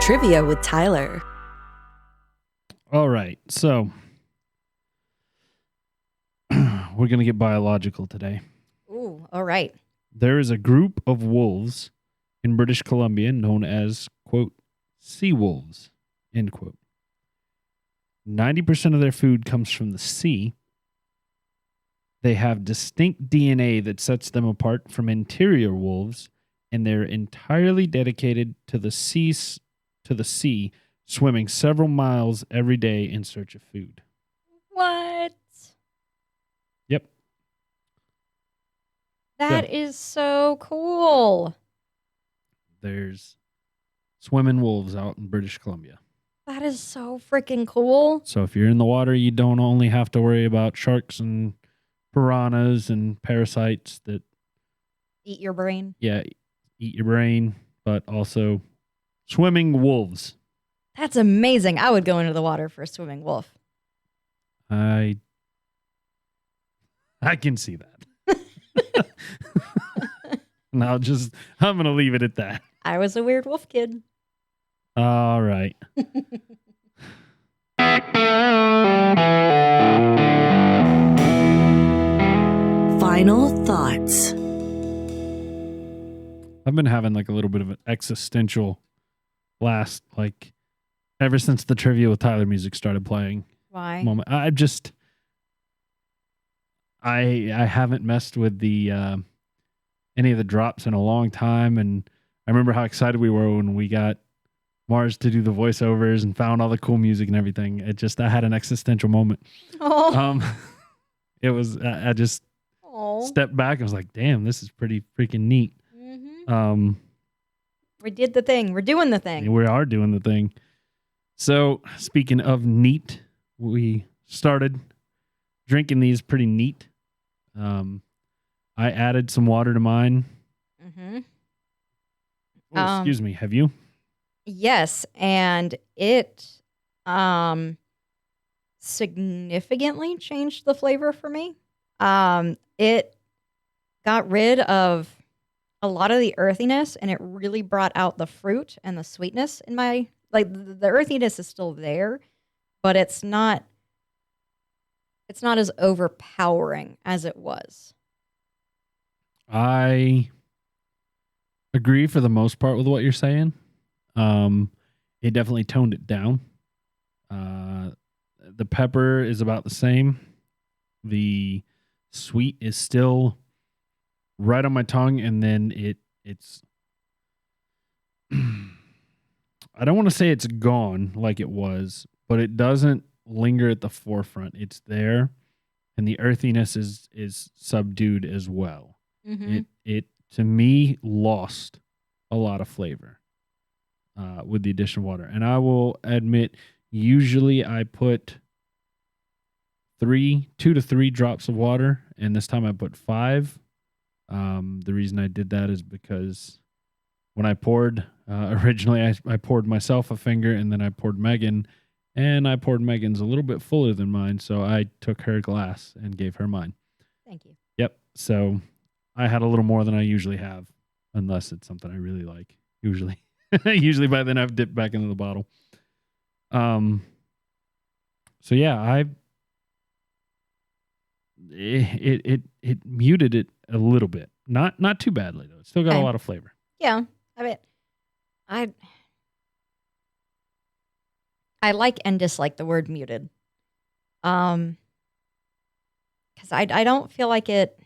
Trivia with Tyler. All right. So we're going to get biological today. Ooh, all right. There is a group of wolves in British Columbia known as, quote, sea wolves, end quote. 90% of their food comes from the sea. They have distinct DNA that sets them apart from interior wolves, and they're entirely dedicated to the to the sea, swimming several miles every day in search of food. What? Yep. That is so cool. There's swimming wolves out in British Columbia. That is so freaking cool. So if you're in the water, you don't only have to worry about sharks and piranhas and parasites that Eat your brain. eat your brain, but also swimming wolves. That's amazing. I would go into the water for a swimming wolf. I can see that. And I'm going to leave it at that. I was a weird wolf kid. All right. Final thoughts. I've been having like a little bit of an existential last, like ever since the Trivia with Tyler music started playing. Why? Moment. I haven't messed with the any of the drops in a long time, and I remember how excited we were when we got Mars to do the voiceovers and found all the cool music and everything. I had an existential moment. Oh. It was I just stepped back and was like, damn, this is pretty freaking neat. Mm-hmm. We did the thing. We're doing the thing. We are doing the thing. So speaking of neat, we started drinking these pretty neat. I added some water to mine. Mm-hmm. Oh, excuse me. Have you? Yes, and it significantly changed the flavor for me. It got rid of a lot of the earthiness, and it really brought out the fruit and the sweetness in my, like, the earthiness is still there, but it's not as overpowering as it was. I agree for the most part with what you're saying. It definitely toned it down. The pepper is about the same. The sweet is still right on my tongue, and then it's I don't want to say it's gone like it was, but it doesn't linger at the forefront. It's there, and the earthiness is subdued as well. Mm-hmm. It to me lost a lot of flavor with the addition of water. And I will admit, usually I put 2 to 3 drops of water, and this time I put 5. The reason I did that is because when I poured, originally I poured myself a finger, and then I poured Megan, and I poured Megan's a little bit fuller than mine, so I took her glass and gave her mine. Thank you. Yep. So I had a little more than I usually have, unless it's something I really like. Usually by then I've dipped back into the bottle. So yeah, it muted it a little bit. Not too badly though. It's still got a lot of flavor. Yeah. I mean, I like and dislike the word muted. Because I don't feel like it.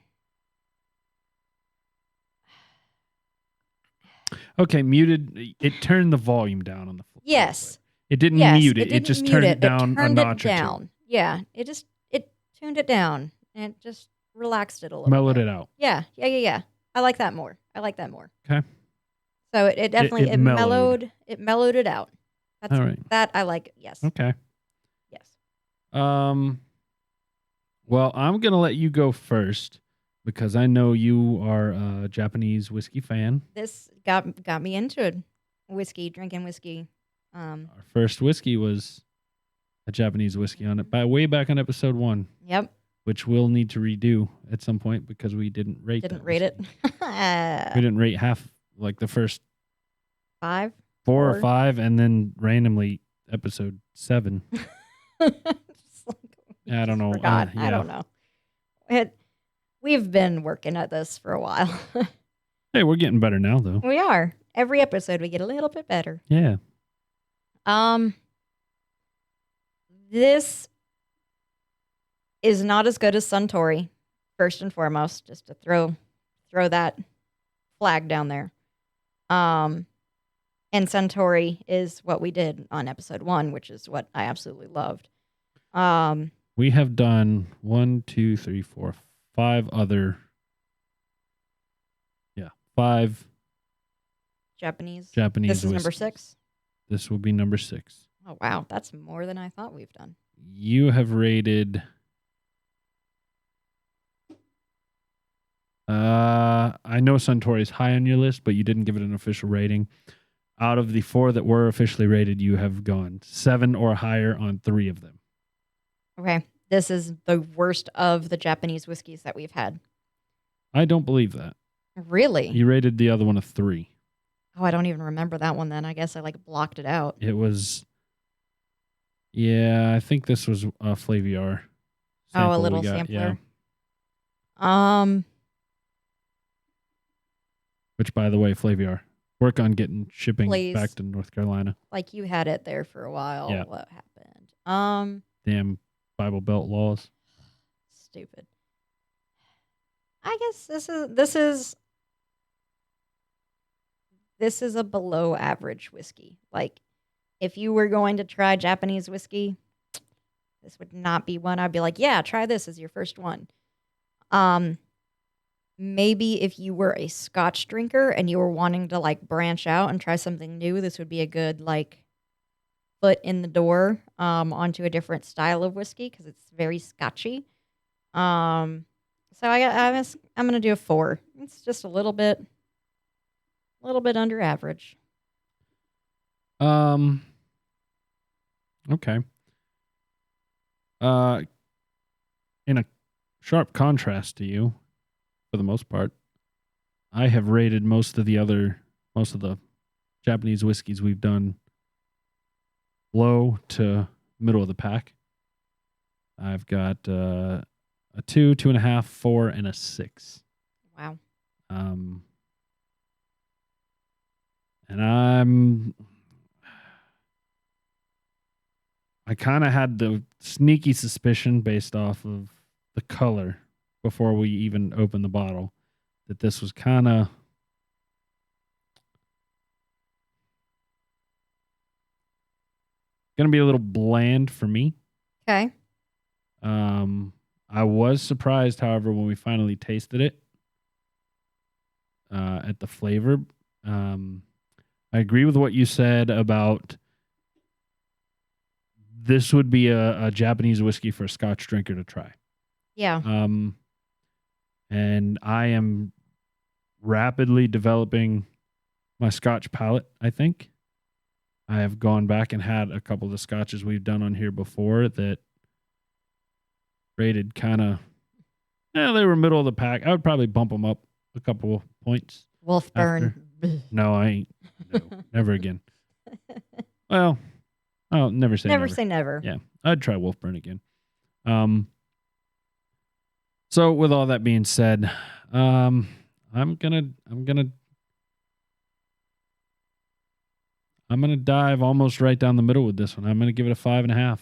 Okay, muted. It turned the volume down on the floor. Yes. It didn't mute it. It just turned it down a notch or two. Yeah. It tuned it down and it just relaxed it a little Mellowed bit. it out. Yeah. I like that more. Okay. So it definitely it mellowed. mellowed it out. That's all right. That I like. Yes. Okay. Yes. Well, I'm gonna let you go first because I know you are a Japanese whiskey fan. This got me into drinking whiskey. Our first whiskey was a Japanese whiskey on it way back on episode 1. Yep. Which we'll need to redo at some point because we didn't rate it. We didn't rate half, like the first 4 or 5, and then randomly episode 7. I don't know. I don't know. We've been working at this for a while. Hey, we're getting better now, though. We are. Every episode we get a little bit better. Yeah. This is not as good as Suntory, first and foremost, just to throw that flag down there. And And Suntory is what we did on episode 1, which is what I absolutely loved. We have done 1, 2, 3, 4, 5 other. Yeah, 5 Japanese. Japanese. This is number whiskeys. 6. This will be number 6. Oh, wow. That's more than I thought we've done. You have rated. I know Suntory is high on your list, but you didn't give it an official rating. Out of the 4 that were officially rated, you have gone 7 or higher on 3 of them. Okay. This is the worst of the Japanese whiskeys that we've had. I don't believe that. Really? You rated the other one a 3. Oh, I don't even remember that one then. I guess I blocked it out. It was. Yeah, I think this was a Flaviar. Oh, a sample little we got, sampler. Yeah. Which, by the way, Flaviar, work on getting shipping Please. back to North Carolina. Like you had it there for a while. Yeah. What happened? Damn Bible Belt laws. Stupid. I guess this is a below average whiskey. Like, if you were going to try Japanese whiskey, this would not be one I'd be like, yeah, try this as your first one. Maybe if you were a Scotch drinker and you were wanting to branch out and try something new, this would be a good foot in the door onto a different style of whiskey because it's very Scotchy. So I'm gonna do a 4. It's just a little bit under average. Okay. In a sharp contrast to you, for the most part, I have rated most of the Japanese whiskeys we've done low to middle of the pack. I've got a 2, 2.5, 4, and a 6. Wow. And I kind of had the sneaky suspicion based off of the color before we even opened the bottle that this was kind of going to be a little bland for me. Okay. I was surprised, however, when we finally tasted it at the flavor. I agree with what you said about this would be a Japanese whiskey for a Scotch drinker to try. Yeah. And I am rapidly developing my Scotch palate, I think. I have gone back and had a couple of the Scotches we've done on here before that rated kind of, they were middle of the pack. I would probably bump them up a couple points. Wolfburn. No, I ain't. No, never again. Well, I'll never say never. Never say never. Yeah, I'd try Wolfburn again. So with all that being said, I'm gonna dive almost right down the middle with this one. I'm gonna give it a 5.5.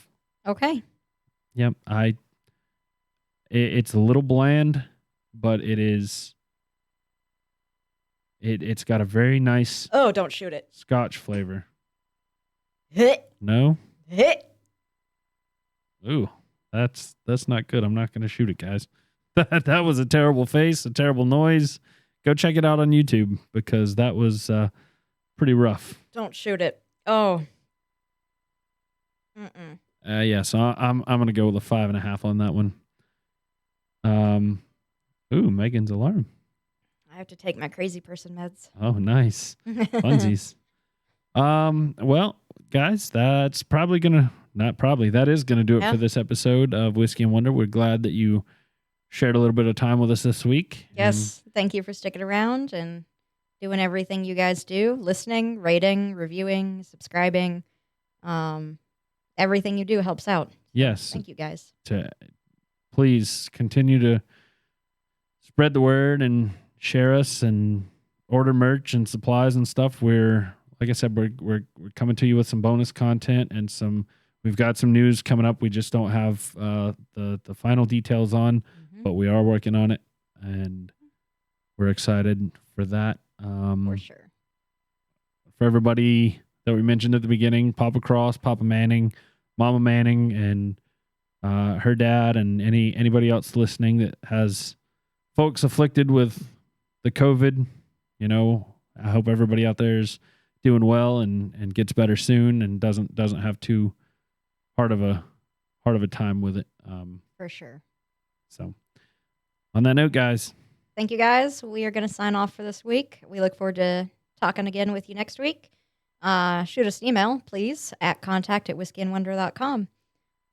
Okay. Yep, it's a little bland, but it's got a very nice Oh, don't shoot it. Scotch flavor. Hit. No? Hit. Ooh, that's not good. I'm not going to shoot it, guys. That was a terrible face, a terrible noise. Go check it out on YouTube because that was pretty rough. Don't shoot it. Oh. Yeah, so I'm going to go with a 5.5 on that one. Ooh, Megan's alarm. I have to take my crazy person meds. Oh, nice. Funsies. Well, guys, that's probably that is gonna do it for this episode of Whiskey and Wonder. We're glad that you shared a little bit of time with us this week. Yes, thank you for sticking around and doing everything you guys do, listening, rating, reviewing, subscribing. Everything you do helps out. Yes. Thank you guys. Please continue to spread the word and share us and order merch and supplies and stuff. Like I said, we're coming to you with some bonus content and we've got some news coming up. We just don't have the final details on, but we are working on it and we're excited for that. For sure. for everybody that we mentioned at the beginning, Papa Cross, Papa Manning, Mama Manning, and her dad, and anybody else listening that has folks afflicted with the COVID. You know, I hope everybody out there is doing well and gets better soon and doesn't have too hard of a time with it. For sure. So on that note, guys, Thank you, guys. We are going to sign off for this week. We look forward to talking again with you next week. Shoot us an email, please, at contact@whiskeyandwonder.com.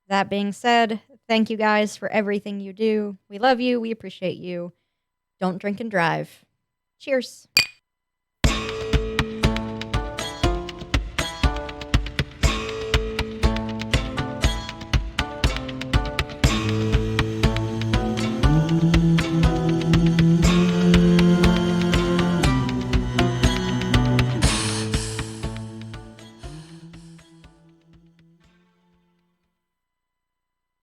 That being said, thank you guys for everything you do. We love you. We appreciate you. Don't drink and drive. Cheers.